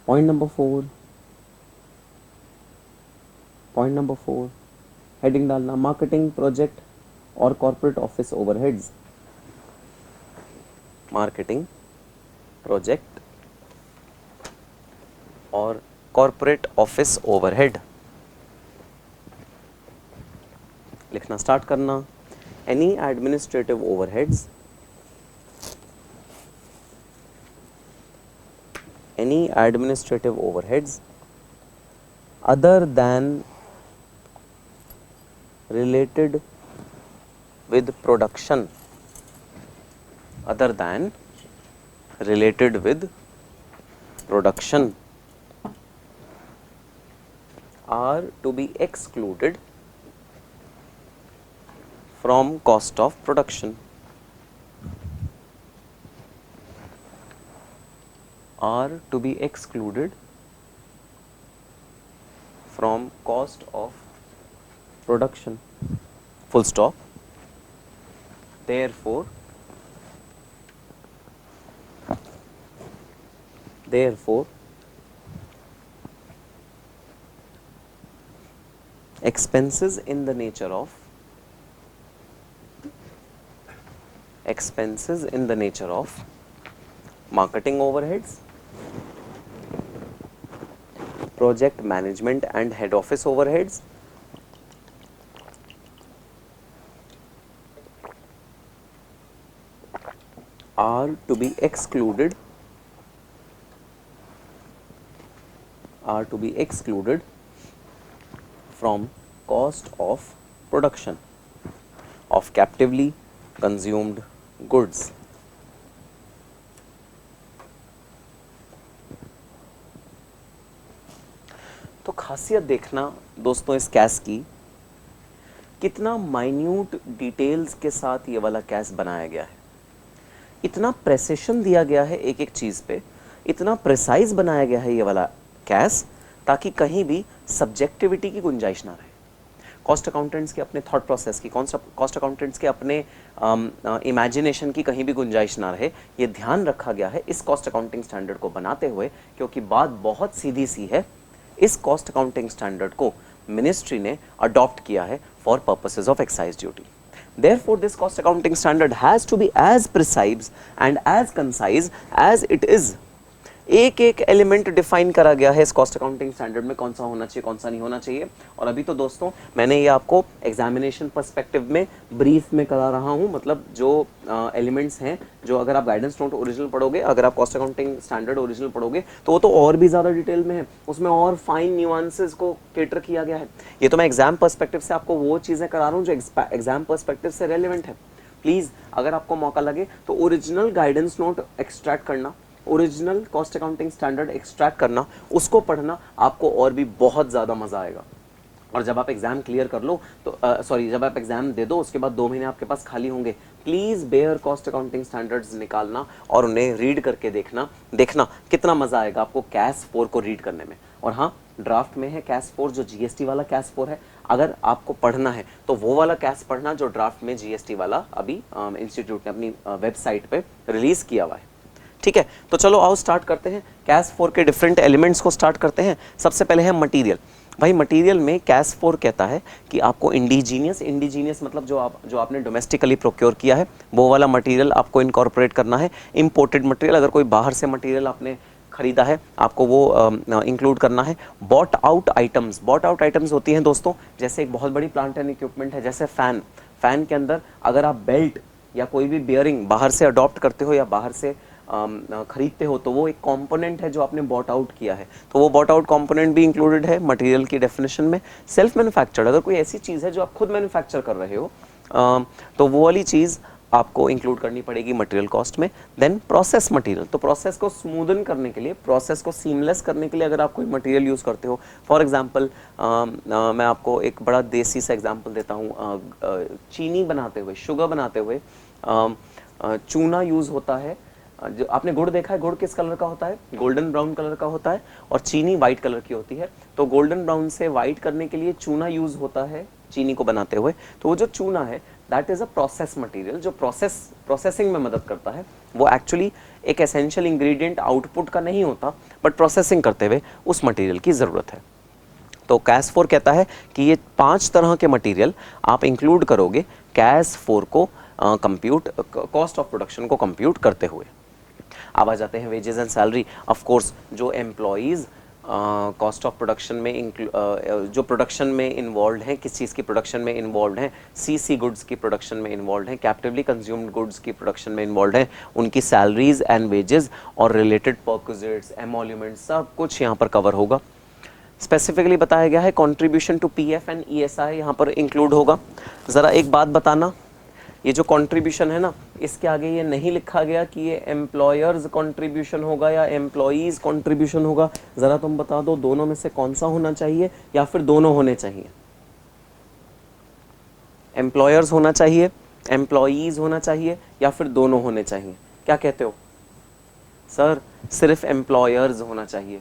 Speaker 1: Point number 4, heading डालना marketing project और corporate office overheads. Marketing project और corporate office overhead लिखना start करना. Any administrative overheads, any administrative overheads other than related with production, other than related with production are to be excluded from cost of production, are to be excluded from cost of production, full stop. Therefore, expenses in the nature of marketing overheads, project management and head office overheads, are to be excluded from cost of production of captively consumed goods. तो खासियत देखना दोस्तों इस cash की, कितना minute details के साथ ये वाला कैश बनाया गया है, इतना प्रेसिशन दिया गया है एक एक चीज पे, इतना प्रिसाइज बनाया गया है ये वाला कैश, ताकि कहीं भी सब्जेक्टिविटी की गुंजाइश ना रहे. कॉस्ट अकाउंटेंट्स के अपने थॉट प्रोसेस की, कॉस्ट अकाउंटेंट्स के अपने इमेजिनेशन की कहीं भी गुंजाइश ना रहे, ये ध्यान रखा गया है इस कॉस्ट अकाउंटिंग स्टैंडर्ड को बनाते हुए. क्योंकि बात बहुत सीधी सी है, इस कॉस्ट अकाउंटिंग स्टैंडर्ड को मिनिस्ट्री ने अडॉप्ट किया है for purposes of excise duty. Therefore, this cost accounting standard has to be as precise and as concise as it is. एक एक एलिमेंट डिफाइन करा गया है इस कॉस्ट अकाउंटिंग स्टैंडर्ड में, कौन सा होना चाहिए, कौन सा नहीं होना चाहिए. और अभी तो दोस्तों मैंने ये आपको एग्जामिनेशन पर्सपेक्टिव में ब्रीफ में करा रहा हूँ, मतलब जो एलिमेंट्स हैं, जो अगर आप गाइडेंस नोट ओरिजिनल पढ़ोगे, अगर आप कॉस्ट अकाउंटिंग स्टैंडर्ड ओरिजिनल पढ़ोगे तो वो तो और भी ज़्यादा डिटेल में है, उसमें और फाइन न्यूआंसेस को केटर किया गया है. ये तो मैं एग्जाम पर्सपेक्टिव से आपको वो चीज़ें करा रहा हूँ जो एग्जाम पर्सपेक्टिव से रेलिवेंट है. प्लीज़ अगर आपको मौका लगे तो ओरिजिनल गाइडेंस नोट एक्सट्रैक्ट करना, original cost accounting standard extract करना, उसको पढ़ना, आपको और भी बहुत ज़्यादा मज़ा आएगा. और जब आप एग्जाम क्लियर कर लो तो जब आप एग्जाम दे दो उसके बाद 2 महीने आपके पास खाली होंगे, please bear cost accounting standards निकालना और उन्हें रीड करके देखना कितना मज़ा आएगा आपको कैश 4 को रीड करने में. और हाँ, ड्राफ्ट में है कैश 4, जो जीएसटी वाला कैश 4 है. अगर आपको पढ़ना है तो वो वाला कैश पढ़ना जो ड्राफ्ट में जीएसटी वाला अभी इंस्टीट्यूट ने अपनी वेबसाइट पे रिलीज़ किया हुआ है. ठीक है, तो चलो आओ स्टार्ट करते हैं। कैश 4 के डिफरेंट एलिमेंट्स को स्टार्ट करते हैं। सबसे पहले है मटेरियल। भाई मटेरियल में कैश 4 कहता है कि आपको इंडिजीनियस मतलब जो आपने डोमेस्टिकली प्रोक्योर किया है वो वाला मटेरियल आपको इनकॉर्पोरेट करना है। इंपोर्टेड मटेरियल, अगर कोई बाहर से मटेरियल आपने खरीदा है आपको वो इंक्लूड करना है। बॉट आउट आइटम्स होती हैं दोस्तों, जैसे एक बहुत बड़ी प्लांट एंड इक्विपमेंट है, जैसे फैन के अंदर अगर आप बेल्ट या कोई भी बियरिंग बाहर से अडॉप्ट करते हो या बाहर से खरीदते हो तो वो एक कंपोनेंट है जो आपने बॉट आउट किया है, तो वो बॉट आउट कंपोनेंट भी इंक्लूडेड है मटेरियल की डेफिनेशन में। सेल्फ मैन्युफैक्चर्ड, अगर कोई ऐसी चीज़ है जो आप खुद मैन्युफैक्चर कर रहे हो तो वो वाली चीज़ आपको इंक्लूड करनी पड़ेगी मटेरियल कॉस्ट में। देन प्रोसेस मटेरियल, तो प्रोसेस को स्मूदन करने के लिए, प्रोसेस को सीमलेस करने के लिए अगर आप कोई मटेरियल यूज़ करते हो, फॉर एग्जांपल मैं आपको एक बड़ा देसी सा एग्जांपल देता हूँ। चीनी बनाते हुए, शुगर बनाते हुए चूना यूज़ होता है। जो आपने गुड़ देखा है, गुड़ किस कलर का होता है? गोल्डन ब्राउन कलर का होता है, और चीनी वाइट कलर की होती है। तो गोल्डन ब्राउन से वाइट करने के लिए चूना यूज़ होता है चीनी को बनाते हुए। तो वो जो चूना है that is a process material, जो प्रोसेसिंग में मदद करता है। वो एक्चुअली एक एसेंशियल इंग्रेडिएंट आउटपुट का नहीं होता, बट प्रोसेसिंग करते हुए उस मटेरियल की ज़रूरत है। तो कैश 4 कहता है कि ये 5 तरह के मटेरियल आप इंक्लूड करोगे कैश 4 को कंप्यूट, कॉस्ट ऑफ प्रोडक्शन को कंप्यूट करते हुए। अब आ जाते हैं wages and salary. Of course जो एम्प्लॉयज़ कॉस्ट ऑफ प्रोडक्शन में जो प्रोडक्शन में इन्वॉल्व हैं, किस चीज़ की प्रोडक्शन में इन्वॉल्व हैं, सीसी गुड्स की प्रोडक्शन में इन्वॉल्व हैं, कैप्टिवली कंज्यूम्ड गुड्स की प्रोडक्शन में इन्वॉल्व हैं, उनकी सैलरीज एंड वेजेस और रिलेटेड परक्विजिट्स, एमोल्यूमेंट्स, सब कुछ यहाँ पर कवर होगा। स्पेसिफिकली बताया गया है contribution to PF and ESI यहाँ पर इंक्लूड होगा। ज़रा एक बात बताना, ये जो कंट्रीब्यूशन है ना, इसके आगे ये नहीं लिखा गया कि ये एम्प्लॉयर्स कंट्रीब्यूशन होगा या एम्प्लॉयज़ कंट्रीब्यूशन होगा। ज़रा तुम बता दो दोनों में से कौन सा होना चाहिए, या फिर दोनों होने चाहिए? एम्प्लॉयर्स होना चाहिए, एम्प्लॉयज़ होना चाहिए, या फिर दोनों होने चाहिए? क्या कहते हो सर? सिर्फ एम्प्लॉयर्स होना चाहिए।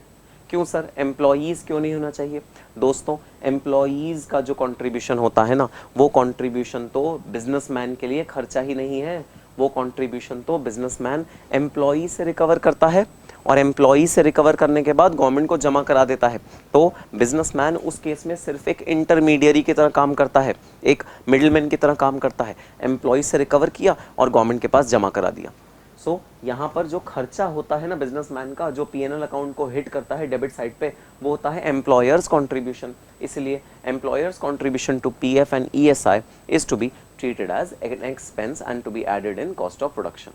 Speaker 1: क्यों सर, एम्प्लॉयज़ क्यों नहीं होना चाहिए? दोस्तों एम्प्लॉयज़ का जो कंट्रीब्यूशन होता है ना, वो कंट्रीब्यूशन तो बिजनेसमैन के लिए खर्चा ही नहीं है, वो कंट्रीब्यूशन तो बिजनेसमैन एम्प्लॉई से रिकवर करता है, और एम्प्लॉई से रिकवर करने के बाद गवर्नमेंट को जमा करा देता है। तो बिजनेसमैन उस केस में सिर्फ एक इंटरमीडियरी की तरह काम करता है, एक मिडिलमैन की तरह काम करता है। एम्प्लॉई से रिकवर किया और गवर्नमेंट के पास जमा करा दिया। सो यहाँ पर जो खर्चा होता है ना बिजनेसमैन का, जो पीएनएल अकाउंट को हिट करता है डेबिट साइड पे, वो होता है एम्प्लॉयर्स कंट्रीब्यूशन। इसलिए employer's contribution to PF and ESI is to be treated as an expense and to be added in cost of production.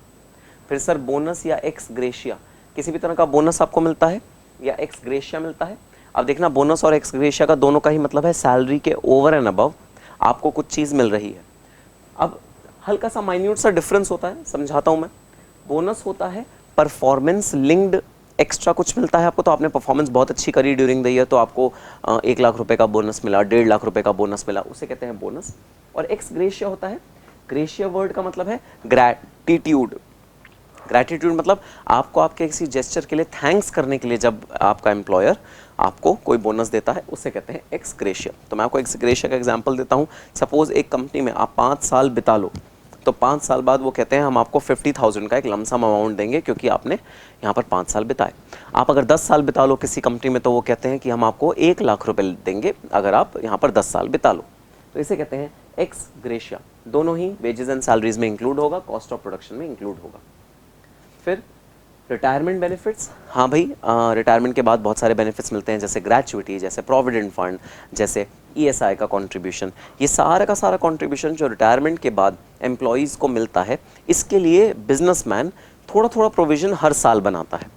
Speaker 1: फिर सर बोनस या एक्स ग्रेशिया, किसी भी तरह का बोनस आपको मिलता है या एक्स ग्रेशिया मिलता है। अब देखना, बोनस और एक्स ग्रेशिया का दोनों का ही मतलब है सैलरी के ओवर एंड अबव आपको कुछ चीज़ मिल रही है। अब हल्का सा माइन्यूट सा डिफरेंस होता है, समझाता हूँ मैं। बोनस होता है परफॉर्मेंस लिंक्ड, एक्स्ट्रा कुछ मिलता है आपको, तो आपने परफॉर्मेंस बहुत अच्छी करी ड्यूरिंग द ईयर तो आपको 1 लाख रुपए का बोनस मिला, 1.5 लाख रुपए का बोनस मिला, उसे कहते हैं बोनस। और एक्स ग्रेशिया होता है, ग्रेशिया वर्ड का मतलब है ग्रैटिट्यूड। ग्रैटिट्यूड मतलब आपको आपके किसी जेस्चर के लिए थैंक्स करने के लिए जब आपका एम्प्लॉयर आपको कोई बोनस देता है, उसे कहते हैं एक्स ग्रेशिया। तो मैं आपको एक्स ग्रेशिया का एग्जांपल देता हूँ। सपोज एक कंपनी में आप 5 साल बिता लो, तो 5 साल बाद वो कहते हैं हम आपको 50,000 का एक लमसम अमाउंट देंगे क्योंकि आपने यहाँ पर 5 साल बिताए। आप अगर 10 साल बिता लो किसी कंपनी में, तो वो कहते हैं कि हम आपको 1 लाख रुपए देंगे अगर आप यहाँ पर 10 साल बिता लो। तो इसे कहते हैं एक्स ग्रेशिया। दोनों ही वेजेस एंड सैलरीज में इंक्लूड होगा, कॉस्ट ऑफ प्रोडक्शन में इंक्लूड होगा। फिर रिटायरमेंट बेनिफिट्स, हाँ भाई रिटायरमेंट के बाद बहुत सारे बेनिफिट्स मिलते हैं, जैसे ग्रेचुइटी, जैसे प्रोविडेंट फंड, जैसे ईएसआई का कंट्रीब्यूशन। ये सारा का सारा कंट्रीब्यूशन जो रिटायरमेंट के बाद एम्प्लॉयज़ को मिलता है, इसके लिए बिजनेसमैन थोड़ा थोड़ा प्रोविज़न हर साल बनाता है।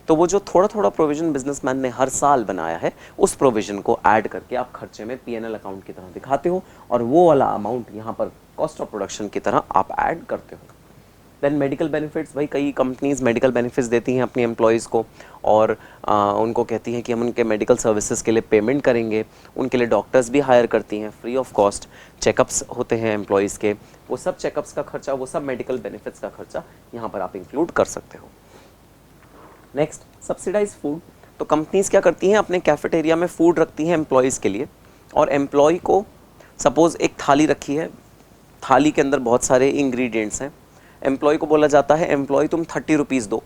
Speaker 1: तो वो जो थोड़ा थोड़ा प्रोविज़न बिजनेसमैन ने हर साल बनाया है, उस प्रोविज़न को ऐड करके आप खर्चे में पीएनएल अकाउंट की तरह दिखाते हो, और वो वाला अमाउंट यहाँ पर कॉस्ट ऑफ प्रोडक्शन की तरह आप ऐड करते हो। देन मेडिकल बेनिफिट्स, भाई कई कंपनीज मेडिकल बेनिफिट्स देती हैं अपनी एम्प्लॉयज़ को, और उनको कहती हैं कि हम उनके मेडिकल सर्विसेज के लिए पेमेंट करेंगे। उनके लिए डॉक्टर्स भी हायर करती हैं फ्री ऑफ कॉस्ट। चेकअप्स होते हैं एम्प्लॉयज़ के, वो सब चेकअप्स का खर्चा, वो सब मेडिकल बेनिफिट्स का खर्चा यहाँ पर आप इंक्लूड कर सकते हो। Next, subsidised food. तो कंपनीज क्या करती हैं, अपने कैफेटेरिया में फूड रखती हैं एम्प्लॉयज़ के लिए, और एम्प्लॉय को सपोज़ एक थाली रखी है, थाली के अंदर बहुत सारे इंग्रेडिएंट्स हैं। एम्प्लॉय को बोला जाता है एम्प्लॉय तुम 30 रुपीज़ दो,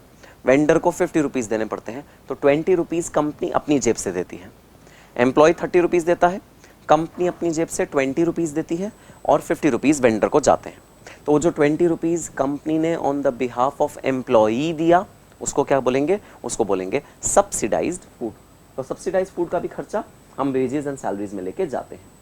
Speaker 1: वेंडर को 50 रुपीज़ देने पड़ते हैं, तो 20 रुपीज़ कंपनी अपनी जेब से देती है। एम्प्लॉय 30 रुपीज़ देता है, कंपनी अपनी जेब से 20 रुपीज़ देती है और 50 रुपीज़ वेंडर को जाते हैं। तो वो जो 20 रुपीज़ कंपनी ने on the behalf of employee दिया, उसको क्या बोलेंगे? उसको बोलेंगे सब्सिडाइज्ड फूड। तो सब्सिडाइज्ड फूड का भी खर्चा हम वेजेस एंड सैलरीज में लेके जाते हैं।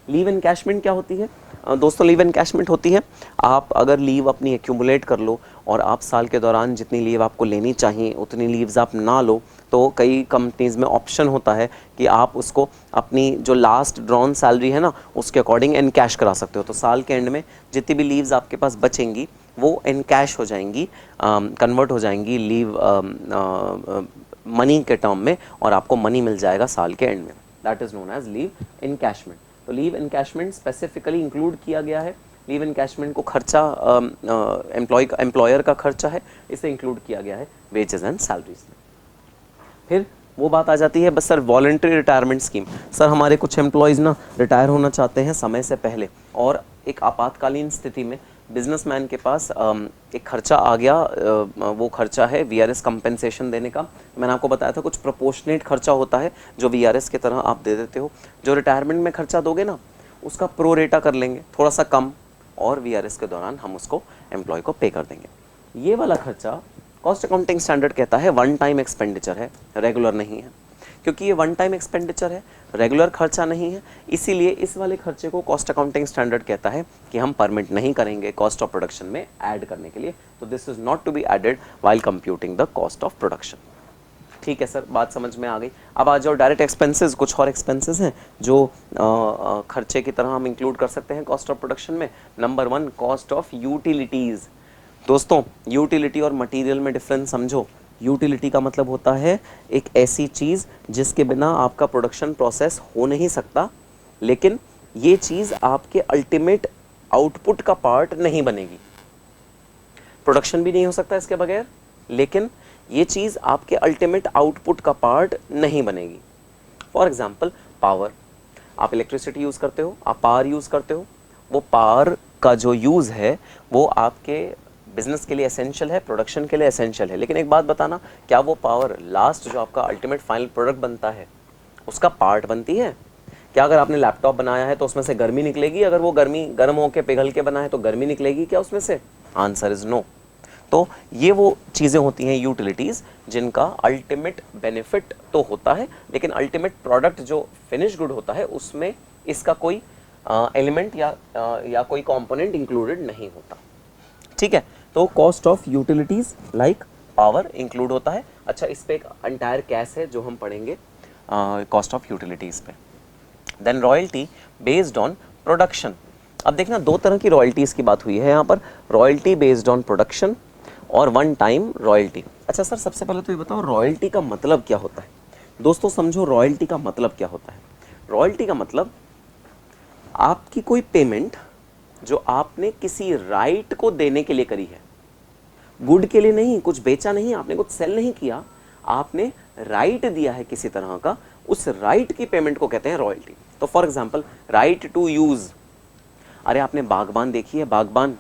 Speaker 1: लीव एनकैशमेंट क्या होती है? दोस्तों, लीव एनकैशमेंट होती है, आप अगर लीव अपनी एक्यूमुलेट कर लो और आप साल के दौरान जितनी लीव आपको लेनी चाहिए उतनी लीव्स आप ना लो, तो कई कंपनीज़ में ऑप्शन होता है कि आप उसको अपनी जो लास्ट ड्रॉन सैलरी है ना उसके अकॉर्डिंग एनकैश करा सकते हो। तो साल के एंड में जितनी भी लीव्स आपके पास बचेंगी वो एनकैश हो जाएंगी, कन्वर्ट हो जाएंगी लीव मनी के टर्म में, और आपको मनी मिल जाएगा साल के एंड में। That is known as leave encashment. तो लीव एनकैशमेंट स्पेसिफिकली इंक्लूड किया गया है। लीव एनकैशमेंट को खर्चा एम्प्लॉयर का खर्चा है, इसे इंक्लूड किया गया है वेजेस एंड सैलरीज में। फिर वो बात आ जाती है, बस sir voluntary retirement scheme. Sir हमारे कुछ एम्प्लॉयज़ ना रिटायर होना चाहते हैं समय से पहले, और एक आपातकालीन स्थिति में बिजनेसमैन के पास एक खर्चा आ गया, वो खर्चा है वीआरएस कंपेंसेशन देने का। मैंने आपको बताया था कुछ प्रोपोर्शनेट खर्चा होता है जो वीआरएस की तरह आप दे देते हो। जो रिटायरमेंट में खर्चा दोगे ना उसका प्रो रेटा कर लेंगे, थोड़ा सा कम, और वीआरएस के दौरान हम उसको एम्प्लॉय को पे कर देंगे। ये वाला खर्चा कॉस्ट अकाउंटिंग स्टैंडर्ड कहता है वन टाइम एक्सपेंडिचर है, रेगुलर नहीं है। क्योंकि ये वन टाइम एक्सपेंडिचर है, रेगुलर खर्चा नहीं है, इसीलिए इस वाले खर्चे को कॉस्ट अकाउंटिंग स्टैंडर्ड कहता है कि हम परमिट नहीं करेंगे कॉस्ट ऑफ प्रोडक्शन में ऐड करने के लिए। तो this is not to be added while computing the cost of production. ठीक है सर, बात समझ में आ गई। अब आ जाओ डायरेक्ट एक्सपेंसेस। कुछ और एक्सपेंसेस हैं जो खर्चे की तरह हम इंक्लूड कर सकते हैं कॉस्ट ऑफ प्रोडक्शन में। Number 1, cost of utilities. दोस्तों, यूटिलिटी और मटेरियल में डिफरेंस समझो। यूटिलिटी का मतलब होता है एक ऐसी चीज़ जिसके बिना आपका प्रोडक्शन प्रोसेस हो नहीं सकता, लेकिन ये चीज़ आपके अल्टीमेट आउटपुट का पार्ट नहीं बनेगी। प्रोडक्शन भी नहीं हो सकता इसके बगैर, लेकिन ये चीज़ आपके अल्टीमेट आउटपुट का पार्ट नहीं बनेगी। For example, power. आप इलेक्ट्रिसिटी यूज़ करते हो, आप पावर यूज़ करते हो, वो पावर का जो यूज़ है वो आपके बिजनेस के लिए एसेंशियल है, प्रोडक्शन के लिए एसेंशियल है। लेकिन एक बात बताना, क्या वो पावर लास्ट जो आपका अल्टीमेट फाइनल प्रोडक्ट बनता है उसका पार्ट बनती है? क्या अगर आपने लैपटॉप बनाया है तो उसमें से गर्मी निकलेगी? अगर वो गर्मी गर्म होकर पिघल के बना है तो गर्मी निकलेगी क्या उसमें से? Answer is no. तो ये वो चीज़ें होती हैं यूटिलिटीज़ जिनका अल्टीमेट बेनिफिट तो होता है, लेकिन अल्टीमेट प्रोडक्ट जो फिनिश गुड होता है उसमें इसका कोई एलिमेंट या कोई कंपोनेंट इंक्लूडेड नहीं होता। ठीक है, तो cost of utilities like power include होता है। अच्छा, इस पे एक एंटायर कैश है जो हम पढ़ेंगे कॉस्ट ऑफ यूटिलिटीज़ पे। Then royalty based on production. अब देखना, दो तरह की रॉयल्टीज़ की बात हुई है यहाँ पर, रॉयल्टी बेस्ड ऑन प्रोडक्शन और वन टाइम रॉयल्टी। अच्छा सर, सबसे पहले तो ये बताओ रॉयल्टी का मतलब क्या होता है? दोस्तों समझो, रॉयल्टी का मतलब क्या होता है। रॉयल्टी का मतलब आपकी कोई पेमेंट जो आपने किसी राइट को देने के लिए करी है, गुड के लिए नहीं, कुछ बेचा नहीं, आपने कुछ सेल नहीं किया, आपने राइट दिया है किसी तरह का, उस राइट की पेमेंट को कहते हैं रॉयल्टी। तो for example, right to use. अरे आपने बागबान देखी है? बागबान,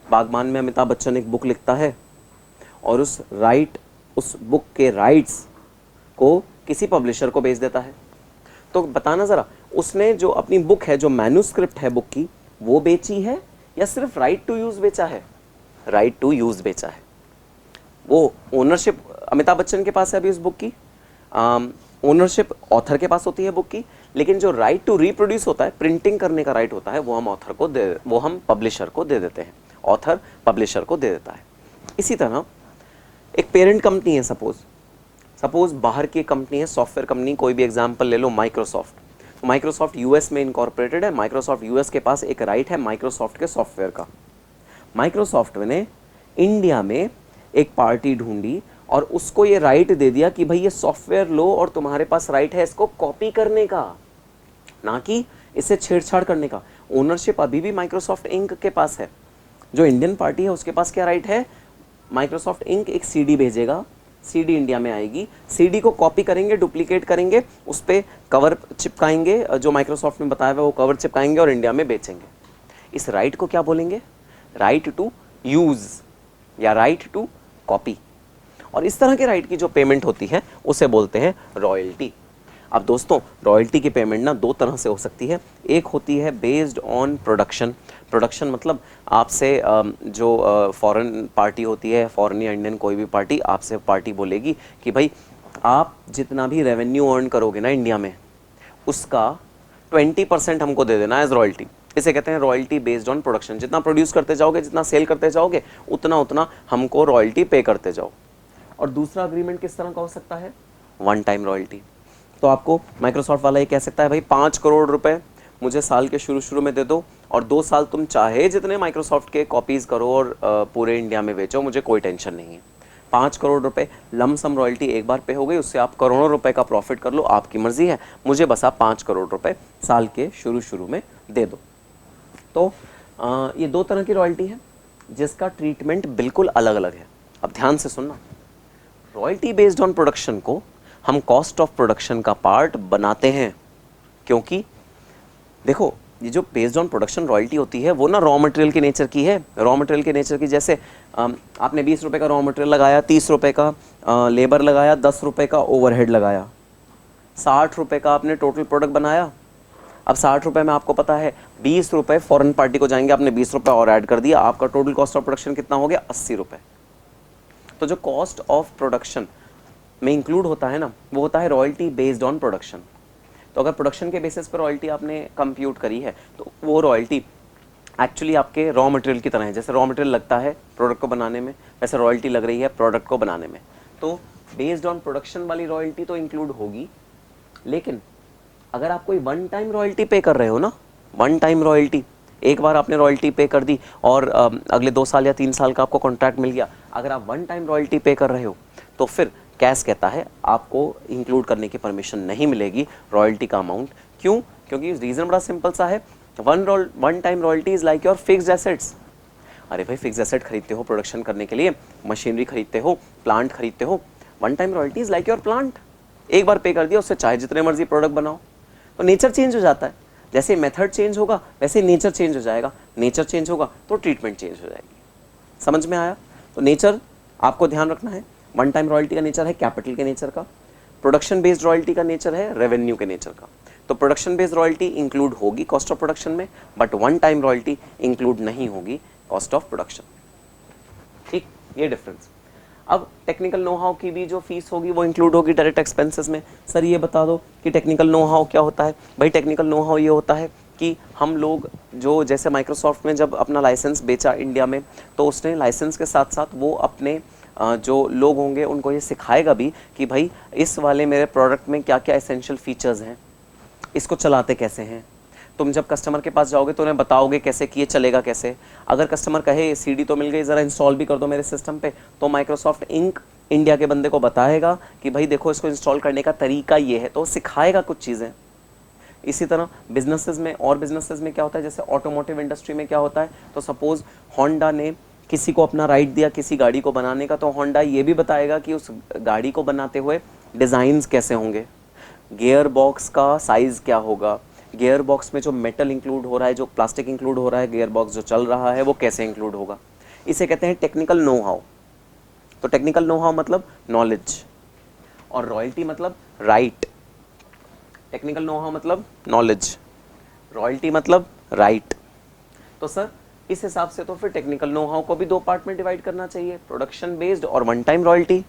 Speaker 1: बागबान में अमिताभ बच्चन एक बुक लिखता है और उस बुक के राइट्स को किसी पब्लिशर को बेच देता है। तो बताना ज़रा, उसने जो अपनी बुक है, जो मैन्युस्क्रिप्ट है बुक की, वो बेची है या सिर्फ राइट टू यूज़ बेचा है? राइट टू यूज़ बेचा है। वो ओनरशिप अमिताभ बच्चन के पास है अभी उस बुक की, ओनरशिप ऑथर के पास होती है बुक की, लेकिन जो राइट टू रिप्रोड्यूस होता है, प्रिंटिंग करने का राइट होता है, वो हम पब्लिशर को दे देते हैं। ऑथर पब्लिशर को दे देता है। इसी तरह एक पेरेंट कंपनी है, सपोज बाहर की कंपनी है, सॉफ्टवेयर कंपनी, कोई भी एग्जांपल ले लो, माइक्रोसॉफ्ट। माइक्रोसॉफ्ट यूएस में इनकॉर्पोरेटेड है। माइक्रोसॉफ्ट यूएस के पास एक राइट है माइक्रोसॉफ्ट के सॉफ्टवेयर का। माइक्रोसॉफ्ट ने इंडिया में एक पार्टी ढूंढी और उसको ये राइट दे दिया कि भाई ये सॉफ्टवेयर लो और तुम्हारे पास राइट है इसको कॉपी करने का, ना कि इससे छेड़छाड़ करने का। ओनरशिप अभी भी माइक्रोसॉफ्ट इंक के पास है। जो इंडियन पार्टी है उसके पास क्या राइट है? माइक्रोसॉफ्ट इंक एक सीडी भेजेगा, सीडी इंडिया में आएगी, सीडी को कॉपी करेंगे, डुप्लीकेट करेंगे, उस पर कवर चिपकाएंगे, जो माइक्रोसॉफ्ट ने बताया हुआ वो कवर चिपकाएंगे और इंडिया में बेचेंगे। इस राइट को क्या बोलेंगे? राइट टू यूज़ या राइट टू कॉपी। और इस तरह के राइट की जो पेमेंट होती है उसे बोलते हैं रॉयल्टी। अब दोस्तों रॉयल्टी की पेमेंट ना दो तरह से हो सकती है। एक होती है बेस्ड ऑन प्रोडक्शन। प्रोडक्शन मतलब आपसे जो फॉरेन पार्टी होती है, फॉरेन या इंडियन कोई भी पार्टी, आपसे पार्टी बोलेगी कि भाई आप जितना भी रेवेन्यू अर्न करोगे ना इंडिया में, उसका 20% हमको दे देना एज रॉयल्टी। इसे कहते हैं रॉयल्टी बेस्ड ऑन प्रोडक्शन। जितना प्रोड्यूस करते जाओगे, जितना सेल करते जाओगे, उतना उतना हमको रॉयल्टी पे करते जाओ। और दूसरा अग्रीमेंट किस तरह का हो सकता है? One time royalty. तो आपको माइक्रोसॉफ्ट वाला ये कह सकता है भाई 5 करोड़ रुपए मुझे साल के शुरू में दे दो, और 2 साल तुम चाहे जितने माइक्रोसॉफ्ट के कॉपीज करो और पूरे इंडिया में बेचो, मुझे कोई टेंशन नहीं है। 5 करोड़ रुपए लमसम रॉयल्टी एक बार पे हो गई, उससे आप करोड़ों रुपए का प्रॉफिट कर लो, आपकी मर्जी है, मुझे बस आप 5 करोड़ रुपए साल के शुरू में दे दो। तो ये दो तरह की रॉयल्टी है जिसका ट्रीटमेंट बिल्कुल अलग अलग है। अब ध्यान से सुनना, रॉयल्टी बेस्ड ऑन प्रोडक्शन को हम कॉस्ट ऑफ प्रोडक्शन का पार्ट बनाते हैं, क्योंकि देखो ये जो बेस्ड ऑन प्रोडक्शन रॉयल्टी होती है वो ना रॉ मटेरियल के नेचर की है। रॉ मटेरियल के नेचर की, जैसे आपने 20 रुपये का रॉ मटेरियल लगाया, 30 रुपये का लेबर लगाया, 10 रुपये का ओवरहेड लगाया, 60 रुपये का आपने टोटल प्रोडक्ट बनाया। अब 60 रुपये में आपको पता है 20 रुपये फॉरेन पार्टी को जाएंगे, आपने 20 रुपये और ऐड कर दिया, आपका टोटल कॉस्ट ऑफ प्रोडक्शन कितना हो गया? 80 रुपये। तो जो कॉस्ट ऑफ प्रोडक्शन में इंक्लूड होता है ना, वो होता है रॉयल्टी बेस्ड ऑन प्रोडक्शन। तो अगर प्रोडक्शन के बेसिस पर रॉयल्टी आपने कंप्यूट करी है, तो वो रॉयल्टी एक्चुअली आपके रॉ मटेरियल की तरह है। जैसे रॉ मटेरियल लगता है प्रोडक्ट को बनाने में, वैसे रॉयल्टी लग रही है प्रोडक्ट को बनाने में। तो बेस्ड ऑन प्रोडक्शन वाली रॉयल्टी तो इंक्लूड होगी, लेकिन अगर आप कोई वन टाइम रॉयल्टी पे कर रहे हो ना, वन टाइम रॉयल्टी, एक बार आपने रॉयल्टी पे कर दी और अगले 2 साल या 3 साल का आपको कॉन्ट्रैक्ट मिल गया, अगर आप वन टाइम रॉयल्टी पे कर रहे हो तो फिर कैश कहता है आपको इंक्लूड करने की परमिशन नहीं मिलेगी रॉयल्टी का अमाउंट। क्यों? क्योंकि रीज़न बड़ा सिंपल सा है, one time royalty is like your fixed assets. अरे भाई फिक्स्ड एसेट खरीदते हो प्रोडक्शन करने के लिए, मशीनरी खरीदते हो, प्लांट खरीदते हो, one time royalty is like your plant. एक बार पे कर दिया, उससे चाहे जितने मर्जी प्रोडक्ट बनाओ। तो नेचर चेंज हो जाता है, जैसे मेथड चेंज होगा वैसे नेचर चेंज हो जाएगा, नेचर चेंज होगा तो ट्रीटमेंट चेंज हो जाएगी। समझ में आया? तो नेचर आपको ध्यान रखना है, वन टाइम रॉयल्टी का नेचर है कैपिटल के नेचर का, प्रोडक्शन बेस्ड रॉयल्टी का नेचर है रेवेन्यू के नेचर का। तो प्रोडक्शन बेस्ड रॉयल्टी इंक्लूड होगी कॉस्ट ऑफ प्रोडक्शन में, but one time royalty include नहीं होगी कॉस्ट ऑफ प्रोडक्शन। ठीक, ये डिफरेंस। अब टेक्निकल नो हाउ की भी जो फीस होगी वो इंक्लूड होगी डायरेक्ट एक्सपेंसेस में। सर ये बता दो कि टेक्निकल नो हाउ क्या होता है? भाई टेक्निकल नो हाउ ये होता है कि हम लोग जो, जैसे माइक्रोसॉफ्ट में जब अपना लाइसेंस बेचा इंडिया में, तो उसने लाइसेंस के साथ साथ वो अपने जो लोग होंगे उनको ये सिखाएगा भी कि भाई इस वाले मेरे प्रोडक्ट में क्या क्या एसेंशियल फीचर्स हैं, इसको चलाते कैसे हैं। तुम जब कस्टमर के पास जाओगे तो उन्हें बताओगे कैसे कि ये चलेगा कैसे। अगर कस्टमर कहे सीडी तो मिल गई, ज़रा इंस्टॉल भी कर दो मेरे सिस्टम पे, तो माइक्रोसॉफ्ट इंक इंडिया के बंदे को बताएगा कि भाई देखो इसको इंस्टॉल करने का तरीका ये है, तो सिखाएगा कुछ चीज़ें। इसी तरह बिजनेसेस में, और बिजनेसेस में क्या होता है, जैसे ऑटोमोटिव इंडस्ट्री में क्या होता है, तो सपोज होंडा ने किसी को अपना राइट दिया किसी गाड़ी को बनाने का, तो होंडा ये भी बताएगा कि उस गाड़ी को बनाते हुए डिज़ाइंस कैसे होंगे, गियर बॉक्स का साइज़ क्या होगा, गियर बॉक्स में जो मेटल इंक्लूड हो रहा है, जो प्लास्टिक इंक्लूड हो रहा है, गियर बॉक्स जो चल रहा है वो कैसे इंक्लूड होगा। इसे कहते हैं टेक्निकल नो हाउ। तो टेक्निकल नो हाउ मतलब नॉलेज, और रॉयल्टी मतलब राइट। टेक्निकल नो हाउ मतलब नॉलेज, रॉयल्टी मतलब राइट। तो सर इस हिसाब से तो फिर टेक्निकल नो हाउ को भी दो पार्ट में डिवाइड करना चाहिए, प्रोडक्शन बेस्ड और वन टाइम रॉयल्टी।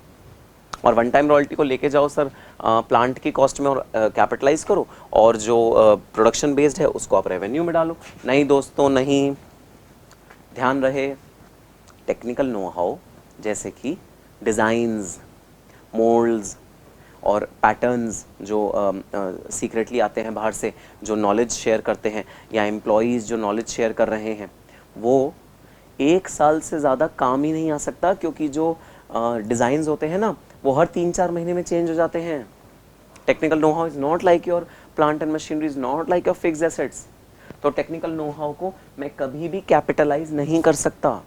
Speaker 1: और वन टाइम रॉयल्टी को लेके जाओ सर प्लांट की कॉस्ट में और कैपिटलाइज करो, और जो प्रोडक्शन बेस्ड है उसको आप रेवेन्यू में डालो। नहीं दोस्तों नहीं, ध्यान रहे टेक्निकल नो हाउ जैसे कि डिज़ाइंस, मोल्ड्स और पैटर्न्स जो सीक्रेटली आते हैं बाहर से, जो नॉलेज शेयर करते हैं, या एम्प्लॉयज़ जो नॉलेज शेयर कर रहे हैं, वो 1 साल से ज़्यादा काम ही नहीं आ सकता, क्योंकि जो डिज़ाइंस होते हैं ना वो हर 3-4 महीने में चेंज हो जाते हैं। Technical know how is not like your plant and machinery, is not like your fixed assets. तो टेक्निकल नो हाउ को मैं कभी भी कैपिटलाइज नहीं कर सकता,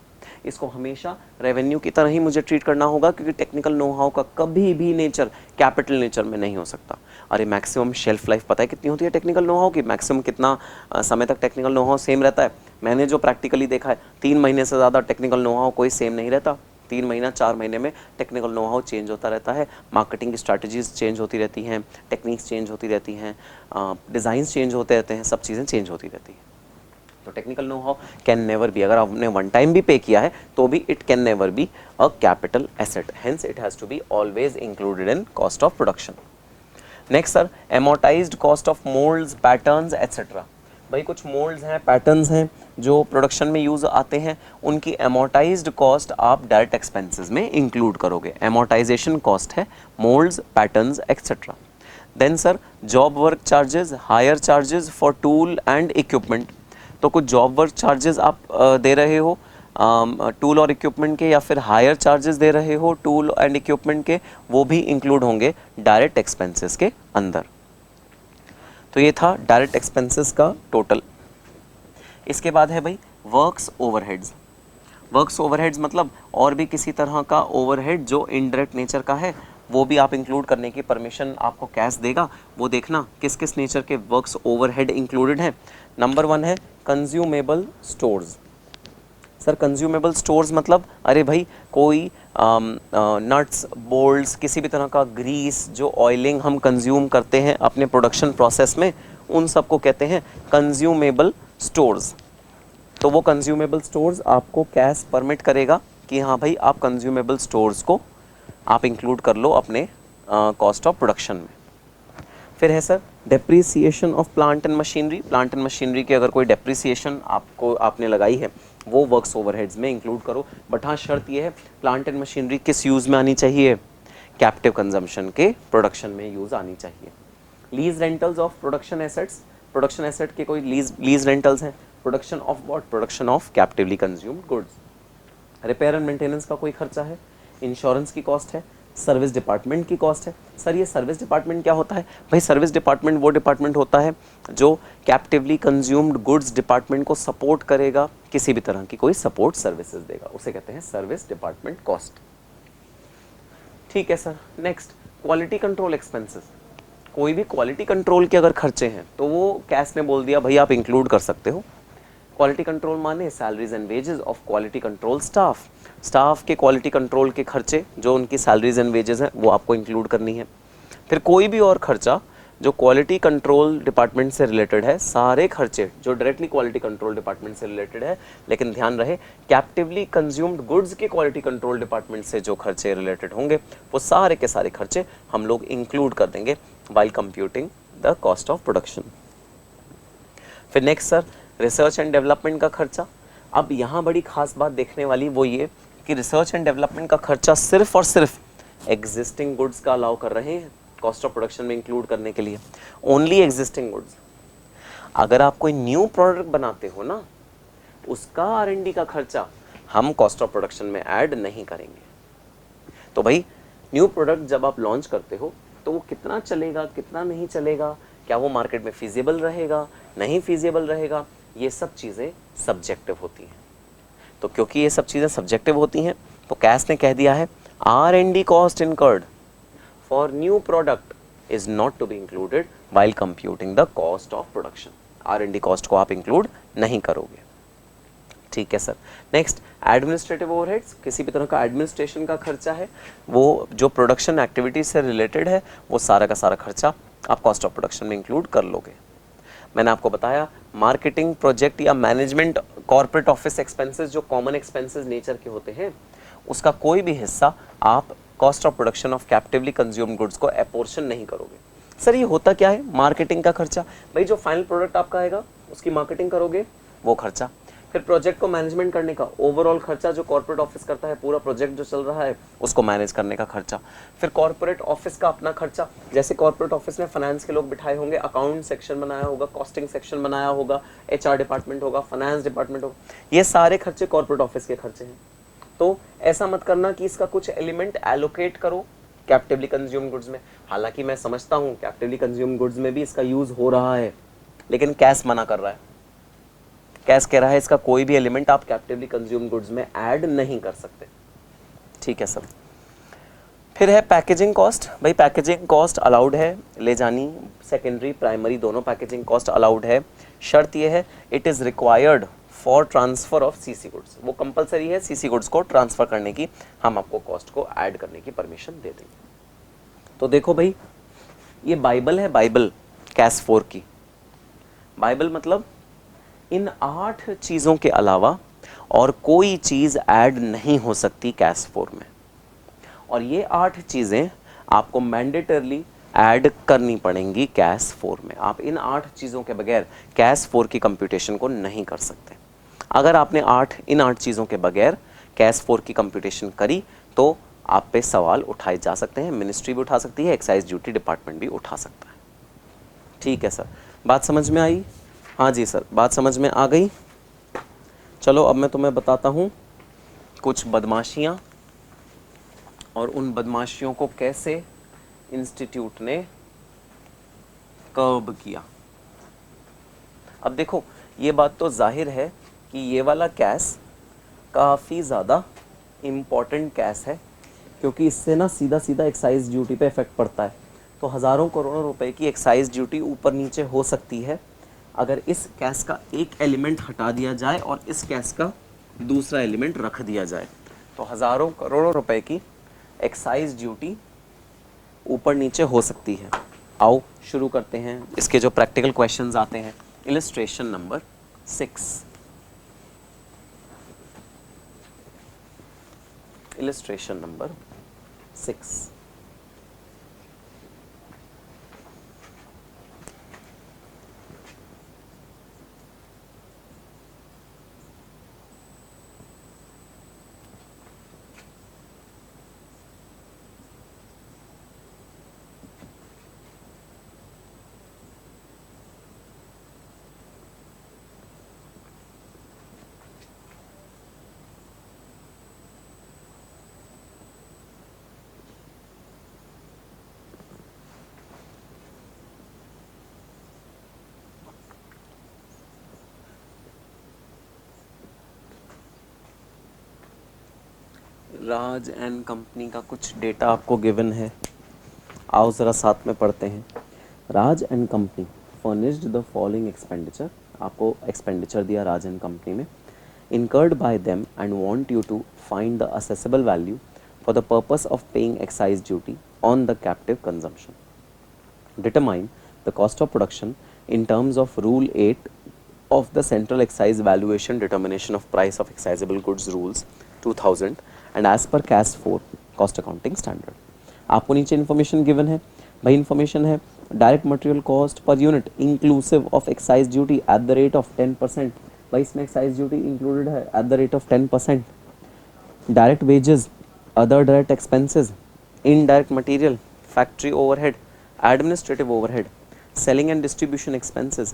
Speaker 1: इसको हमेशा रेवेन्यू की तरह ही मुझे ट्रीट करना होगा, क्योंकि टेक्निकल नो हाउ का कभी भी नेचर कैपिटल नेचर में नहीं हो सकता। अरे मैक्सिमम शेल्फ लाइफ पता है कितनी होती है टेक्निकल नो हाउ की? मैक्सिमम कितना समय तक टेक्निकल नो हाउ सेम रहता है? मैंने जो प्रैक्टिकली देखा है 3 महीने से ज़्यादा टेक्निकल नो हाउ कोई सेम नहीं रहता। 3 महीना 4 महीने में टेक्निकल नो हाउ चेंज होता रहता है, मार्केटिंग की स्ट्रैटेजीज चेंज होती रहती हैं, टेक्निक्स चेंज होती रहती हैं, डिज़ाइंस चेंज होते रहते हैं, सब चीज़ें चेंज होती रहती हैं। तो technical know how can never B, अगर आपने वन टाइम भी पे किया है तो भी it can never be a capital asset, hence it has to be always included in cost of production. Next sir, amortised cost of moulds, patterns etcetera. भाई कुछ मोल्ड्स हैं, पैटर्न्स हैं जो प्रोडक्शन में यूज़ आते हैं, उनकी एमोटाइज्ड कॉस्ट आप डायरेक्ट एक्सपेंसेस में इंक्लूड करोगे। एमोटाइजेशन कॉस्ट है moulds, patterns etcetera. Then sir, job work charges, hire charges for tool and equipment. तो कुछ जॉब वर्क चार्जेस आप दे रहे हो टूल और इक्विपमेंट के, या फिर हायर चार्जेस दे रहे हो टूल एंड इक्विपमेंट के, वो भी इंक्लूड होंगे डायरेक्ट एक्सपेंसेस के अंदर। तो ये था डायरेक्ट एक्सपेंसेस का टोटल। इसके बाद है भाई वर्क्स ओवरहेड्स। वर्क्स ओवरहेड्स मतलब और भी किसी तरह का ओवरहेड जो इनडायरेक्ट नेचर का है, वो भी आप इंक्लूड करने की परमिशन आपको कैश देगा। वो देखना किस किस नेचर के वर्क्स ओवरहेड इंक्लूडेड हैं। नंबर 1 है consumable stores. Sir consumable stores मतलब अरे भाई कोई नट्स, बोल्ट्स, किसी भी तरह का ग्रीस जो ऑयलिंग हम कंज्यूम करते हैं अपने प्रोडक्शन प्रोसेस में, उन सबको कहते हैं कंज्यूमेबल स्टोर्स। तो वो कंज्यूमेबल स्टोर्स आपको कैश परमिट करेगा कि हाँ भाई आप कंज्यूमेबल स्टोर्स को आप इंक्लूड कर लो अपने कॉस्ट ऑफ प्रोडक्शन में। फिर है sir depreciation of plant and machinery. Plant and machinery की अगर कोई डेप्रीसिएशन आपने लगाई है वो वर्क्स ओवरहेड्स में इंक्लूड करो। बट हाँ शर्त ये है प्लांट एंड मशीनरी किस यूज़ में आनी चाहिए, कैप्टिव कंजम्पशन के प्रोडक्शन में यूज़ आनी चाहिए। Lease rentals of production assets. Production asset के कोई लीज रेंटल्स हैं। Production of what, production of captively consumed goods. Repair and maintenance का कोई खर्चा है, इंश्योरेंस की कॉस्ट है, सर्विस डिपार्टमेंट की कॉस्ट है। सर ये सर्विस डिपार्टमेंट क्या होता है? भाई सर्विस डिपार्टमेंट वो डिपार्टमेंट होता है जो कैप्टिवली कंज्यूम्ड गुड्स डिपार्टमेंट को सपोर्ट करेगा, किसी भी तरह की कोई सपोर्ट सर्विसेज देगा, उसे कहते हैं सर्विस डिपार्टमेंट कॉस्ट। ठीक है sir. Next quality control expenses. कोई भी क्वालिटी कंट्रोल के अगर खर्चे हैं तो वो कैश ने बोल दिया भाई आप इंक्लूड कर सकते हो। क्वालिटी कंट्रोल माने salaries and wages of quality control staff. Staff के क्वालिटी कंट्रोल के खर्चे जो उनकी सैलरीज एंड वेजेस हैं वो आपको इंक्लूड करनी है। फिर कोई भी और खर्चा जो क्वालिटी कंट्रोल डिपार्टमेंट से रिलेटेड है, सारे खर्चे जो डायरेक्टली क्वालिटी कंट्रोल डिपार्टमेंट से रिलेटेड है, लेकिन ध्यान रहे कैप्टिवली कंज्यूम्ड गुड्स के क्वालिटी कंट्रोल डिपार्टमेंट से जो खर्चे रिलेटेड होंगे वो सारे के सारे खर्चे हम लोग इंक्लूड कर देंगे while computing the cost of production. फिर next sir research and development का खर्चा। अब यहाँ बड़ी खास बात देखने वाली वो ये कि रिसर्च एंड डेवलपमेंट का खर्चा सिर्फ और सिर्फ एग्जिस्टिंग गुड्स का अलाउ कर रहे हैं कॉस्ट ऑफ प्रोडक्शन में इंक्लूड करने के लिए, ओनली एग्जिस्टिंग गुड्स। अगर आप कोई न्यू प्रोडक्ट बनाते हो ना, उसका R&D का खर्चा हम कॉस्ट ऑफ प्रोडक्शन में ऐड नहीं करेंगे। तो भाई न्यू प्रोडक्ट जब आप लॉन्च करते हो तो वो कितना चलेगा, कितना नहीं चलेगा, क्या वो मार्केट में फिजिबल रहेगा, नहीं फिजिबल रहेगा, ये सब चीज़ें सब्जेक्टिव होती हैं। तो क्योंकि ये सब चीज़ें सब्जेक्टिव होती हैं तो कैश ने कह दिया है R&D cost incurred for new product is not to be included while computing the cost of production. R&D cost को आप इंक्लूड नहीं करोगे। ठीक है सर। Next administrative overheads. किसी भी तरह का एडमिनिस्ट्रेशन का खर्चा है, वो जो प्रोडक्शन एक्टिविटीज से रिलेटेड है, वो सारा का सारा खर्चा आप कॉस्ट ऑफ प्रोडक्शन में इंक्लूड कर लोगे। मैंने आपको बताया मार्केटिंग, प्रोजेक्ट या मैनेजमेंट, कॉर्पोरेट ऑफिस एक्सपेंसेस जो कॉमन एक्सपेंसेस नेचर के होते हैं, उसका कोई भी हिस्सा आप cost of production of captively consumed goods को अपोर्शन नहीं करोगे। सर ये होता क्या है? मार्केटिंग का खर्चा। भाई जो फाइनल प्रोडक्ट आपका आएगा उसकी मार्केटिंग करोगे, वो खर्चा। फिर प्रोजेक्ट को मैनेजमेंट करने का ओवरऑल खर्चा जो कॉर्पोरेट ऑफिस करता है, पूरा प्रोजेक्ट जो चल रहा है उसको मैनेज करने का खर्चा। फिर कॉर्पोरेट ऑफिस का अपना खर्चा, जैसे कॉर्पोरेट ऑफिस में फाइनेंस के लोग बिठाए होंगे, अकाउंट सेक्शन बनाया होगा, कॉस्टिंग सेक्शन बनाया होगा, HR डिपार्टमेंट होगा, फाइनेंस डिपार्टमेंट होगा, ये सारे खर्चे कॉर्पोरेट ऑफिस के खर्चे हैं। तो ऐसा मत करना कि इसका कुछ एलिमेंट एलोकेट करो कैप्टिवली कंज्यूम गुड्स में। हालांकि मैं समझता हूँ कैप्टिवली कंज्यूम गुड्स में भी इसका यूज हो रहा है, लेकिन कैश मना कर रहा है। कैश कह रहा है इसका कोई भी एलिमेंट आप कैप्टिवली कंज्यूम गुड्स में ऐड नहीं कर सकते। ठीक है सर। फिर है पैकेजिंग कॉस्ट। भाई पैकेजिंग कॉस्ट अलाउड है ले जानी, सेकेंडरी प्राइमरी दोनों पैकेजिंग कॉस्ट अलाउड है। शर्त यह है it is required for transfer of CC goods, वो कंपलसरी है सीसी गुड्स को ट्रांसफर करने की, हम आपको कॉस्ट को ऐड करने की परमिशन दे देंगे। तो देखो भाई, ये बाइबल है, बाइबल कैश 4 की। बाइबल मतलब इन 8 चीज़ों के अलावा और कोई चीज़ ऐड नहीं हो सकती कैश 4 में, और ये 8 चीज़ें आपको मैंडेटरली ऐड करनी पड़ेंगी कैश 4 में। आप इन 8 चीज़ों के बगैर कैश 4 की कंप्यूटेशन को नहीं कर सकते। अगर आपने इन 8 चीज़ों के बगैर कैश 4 की कंप्यूटेशन करी तो आप पे सवाल उठाए जा सकते हैं, मिनिस्ट्री भी उठा सकती है, एक्साइज ड्यूटी डिपार्टमेंट भी उठा सकता है। ठीक है सर, बात समझ में आई? हाँ जी सर, बात समझ में आ गई। चलो अब मैं तुम्हें बताता हूँ कुछ बदमाशियाँ, और उन बदमाशियों को कैसे इंस्टीट्यूट ने कर्ब किया। अब देखो, ये बात तो जाहिर है कि ये वाला कैश काफ़ी ज़्यादा इम्पॉर्टेंट कैश है, क्योंकि इससे ना सीधा सीधा एक्साइज ड्यूटी पे इफेक्ट पड़ता है। तो हज़ारों करोड़ों रुपए की एक्साइज ड्यूटी ऊपर नीचे हो सकती है अगर इस कैश का एक एलिमेंट हटा दिया जाए और इस कैश का दूसरा एलिमेंट रख दिया जाए, तो हज़ारों करोड़ों रुपए की एक्साइज ड्यूटी ऊपर नीचे हो सकती है। आओ शुरू करते हैं, इसके जो प्रैक्टिकल क्वेश्चंस आते हैं। Illustration number 6, illustration number 6। Raj and company का कुछ डेटा आपको गिवन है, आओ ज़रा साथ में पढ़ते हैं। Raj and company furnished the following expenditure, आपको एक्सपेंडिचर दिया राज एंड कंपनी में, incurred by them and want you to find the assessable value for the purpose of paying excise duty on the captive consumption. Determine the cost of production in terms of Rule 8 of the Central Excise Valuation Determination of Price of Excisable Goods Rules 2000 and as per CAS 4 Cost Accounting Standard. आपको नीचे information given है भाई, information है direct material cost per unit inclusive of excise duty at the rate of 10%। भाई इसमें excise duty included है at the rate of 10%। Direct wages, other direct expenses, indirect material, factory overhead, administrative overhead, selling and distribution expenses,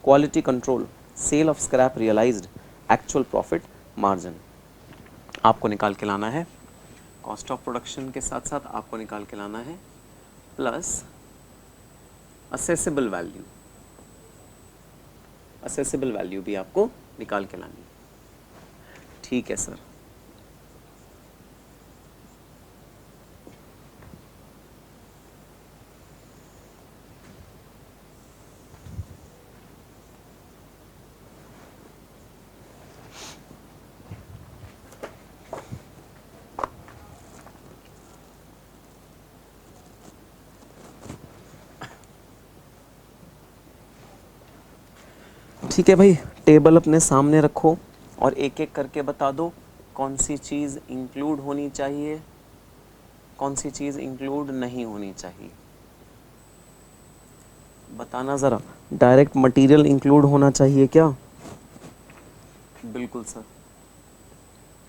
Speaker 1: quality control, sale of scrap realised, actual profit margin आपको निकाल के लाना है। Cost of production के साथ साथ आपको निकाल के लाना है plus accessible value, accessible value भी आपको निकाल के लानी है। ठीक है सर, ठीक है भाई, टेबल अपने सामने रखो और एक एक करके बता दो कौन सी चीज़ इंक्लूड होनी चाहिए, कौन सी चीज़ इंक्लूड नहीं होनी चाहिए, बताना ज़रा। डायरेक्ट मटेरियल इंक्लूड होना चाहिए क्या? बिल्कुल सर,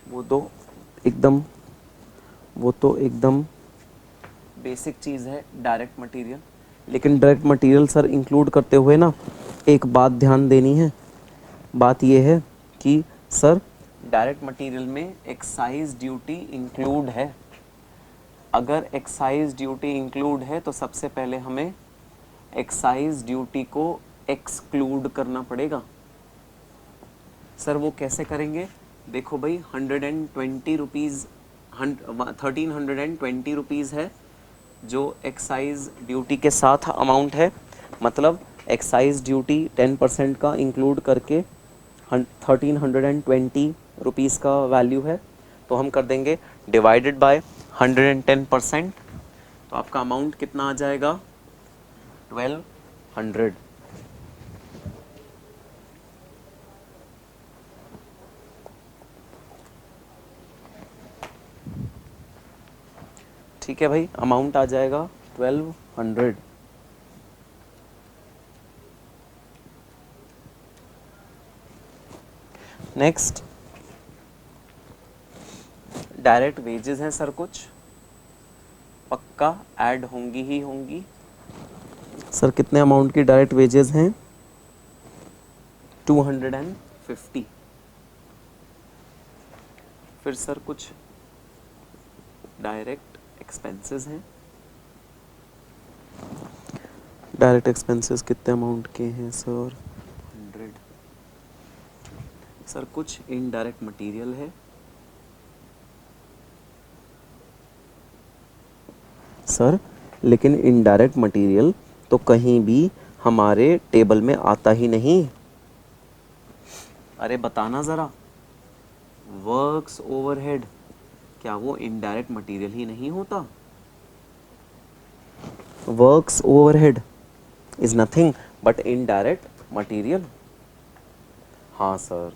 Speaker 1: वो तो एकदम बेसिक चीज़ है डायरेक्ट मटेरियल। लेकिन डायरेक्ट मटेरियल सर इंक्लूड करते हुए ना एक बात ध्यान देनी है, बात ये है कि सर डायरेक्ट मटेरियल में एक्साइज ड्यूटी इंक्लूड है। अगर एक्साइज ड्यूटी इंक्लूड है तो सबसे पहले हमें एक्साइज ड्यूटी को एक्सक्लूड करना पड़ेगा। सर वो कैसे करेंगे? देखो भाई 120 रुपीज़ 1320 रुपीज़ है जो एक्साइज ड्यूटी के साथ अमाउंट है, मतलब एक्साइज ड्यूटी 10% का इंक्लूड करके 1320 का वैल्यू है, तो हम कर देंगे डिवाइडेड बाय 110%, तो आपका अमाउंट कितना आ जाएगा 1200। ठीक है भाई, अमाउंट आ जाएगा 1200। नेक्स्ट डायरेक्ट वेजेस हैं सर, कुछ पक्का ऐड होंगी ही होंगी। सर कितने अमाउंट की डायरेक्ट वेजेस हैं 250। फिर सर कुछ डायरेक्ट एक्सपेंसेस हैं, डायरेक्ट एक्सपेंसेस कितने अमाउंट के हैं सर 100। सर कुछ इनडायरेक्ट मटेरियल है, सर लेकिन इनडायरेक्ट मटेरियल तो कहीं भी हमारे टेबल में आता ही नहीं। अरे बताना ज़रा, वर्क्स ओवरहेड क्या वो इनडायरेक्ट मटेरियल ही नहीं होता? Works overhead is nothing but indirect material. हाँ सर,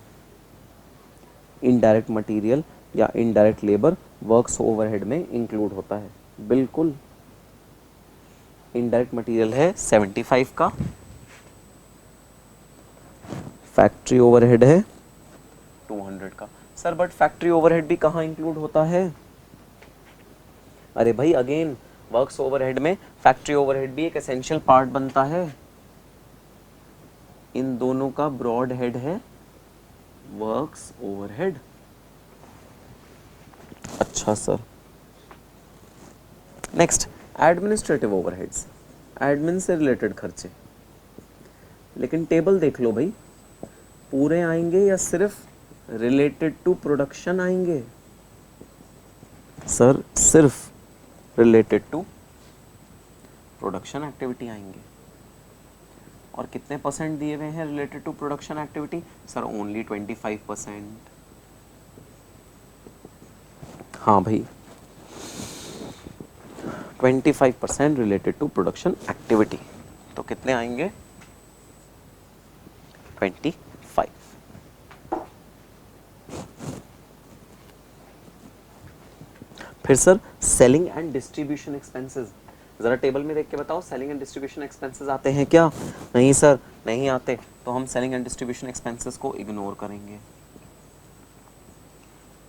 Speaker 1: इनडायरेक्ट मटेरियल या इनडायरेक्ट लेबर वर्क्स ओवरहेड में इंक्लूड होता है, बिल्कुल। इनडायरेक्ट मटेरियल है 75 का, फैक्ट्री ओवरहेड है 200 का। सर बट फैक्ट्री ओवरहेड भी कहाँ इंक्लूड होता है? अरे भाई अगेन, वर्क्स ओवरहेड में फैक्ट्री ओवरहेड भी एक एसेंशियल पार्ट बनता है। इन दोनों का ब्रॉड हेड है वर्क्स ओवरहेड। अच्छा sir, next administrative overheads, admin से रिलेटेड खर्चे। लेकिन टेबल देख लो भाई, पूरे आएंगे या सिर्फ रिलेटेड टू प्रोडक्शन आएंगे? सर सिर्फ रिलेटेड टू प्रोडक्शन एक्टिविटी आएंगे। और कितने परसेंट दिए हुए हैं related to production activity? Sir only 25%। हाँ भाई, 25% रिलेटेड टू प्रोडक्शन एक्टिविटी, तो कितने आएंगे 25। फिर sir selling and distribution expenses, ज़रा टेबल में देख के बताओ, सेलिंग एंड डिस्ट्रीब्यूशन एक्सपेंसेस आते हैं क्या? नहीं सर नहीं आते, तो हम सेलिंग एंड डिस्ट्रीब्यूशन एक्सपेंसेस को इग्नोर करेंगे।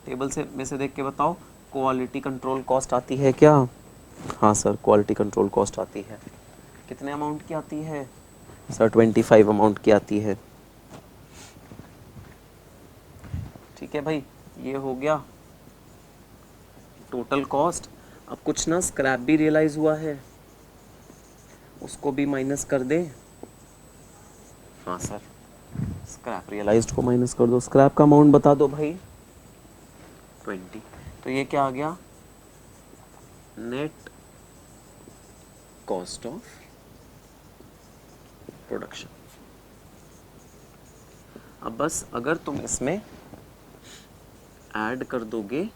Speaker 1: टेबल से में से देख के बताओ, क्वालिटी कंट्रोल कॉस्ट आती है क्या? हाँ सर, क्वालिटी कंट्रोल कॉस्ट आती है। कितने अमाउंट की आती है? सर 25 अमाउंट की आती है। ठीक है भाई, ये हो गया टोटल कॉस्ट। अब कुछ ना स्क्रैप भी रियलाइज हुआ है, उसको भी माइनस कर दे। हाँ सर, स्क्रैप रियलाइज्ड को माइनस कर दो। स्क्रैप का अमाउंट बता दो भाई 20। तो ये क्या आ गया, नेट कॉस्ट ऑफ प्रोडक्शन। अब बस अगर तुम इसमें ऐड कर दोगे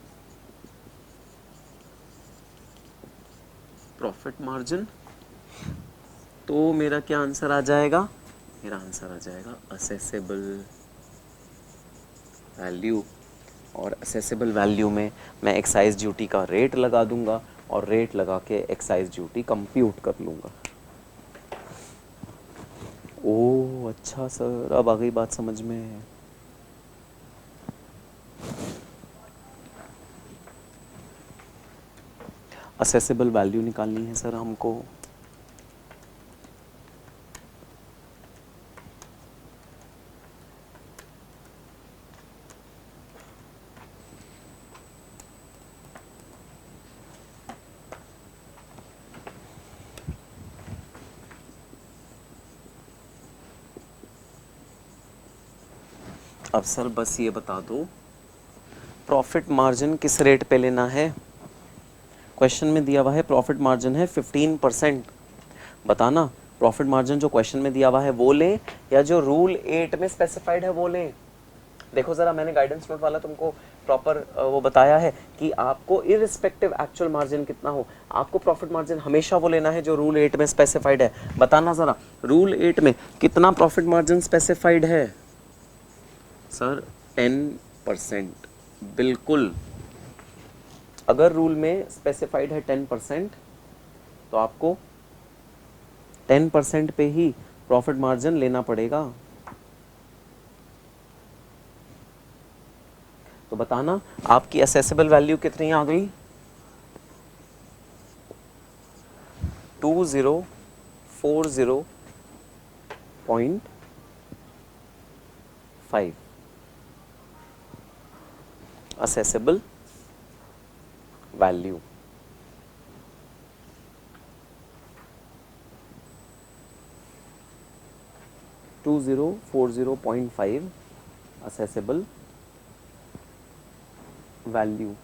Speaker 1: प्रॉफिट मार्जिन, तो मेरा क्या आंसर आ जाएगा? मेरा आंसर आ जाएगा असेसेबल वैल्यू। और असेसेबल वैल्यू में मैं एक्साइज ड्यूटी का रेट लगा दूंगा और रेट लगा के एक्साइज ड्यूटी कंप्यूट कर लूँगा। ओह अच्छा सर, अब आ गई बात समझ में। असेसेबल वैल्यू निकालनी है सर हमको। अब सर बस ये बता दो, प्रॉफिट मार्जिन किस रेट पे लेना है? क्वेश्चन में दिया हुआ है प्रॉफिट मार्जिन है 15%। बताना, प्रॉफिट मार्जिन जो क्वेश्चन में दिया हुआ है वो ले या जो रूल 8 में स्पेसिफाइड है वो ले? देखो ज़रा, मैंने गाइडेंस नोट वाला तुमको प्रॉपर वो बताया है कि आपको इररिस्पेक्टिव एक्चुअल मार्जिन कितना हो, आपको प्रॉफिट मार्जिन हमेशा वो लेना है जो रूल 8 में स्पेसिफाइड है। बताना ज़रा, रूल 8 में कितना प्रॉफिट मार्जिन स्पेसिफाइड है? सर 10%। बिल्कुल, अगर रूल में स्पेसिफाइड है 10%, तो आपको 10% पे ही प्रॉफिट मार्जिन लेना पड़ेगा। तो बताना आपकी असेसेबल वैल्यू कितनी आ गई? 2040.5 असेसेबल वैल्यू। $2040.5 accessible value.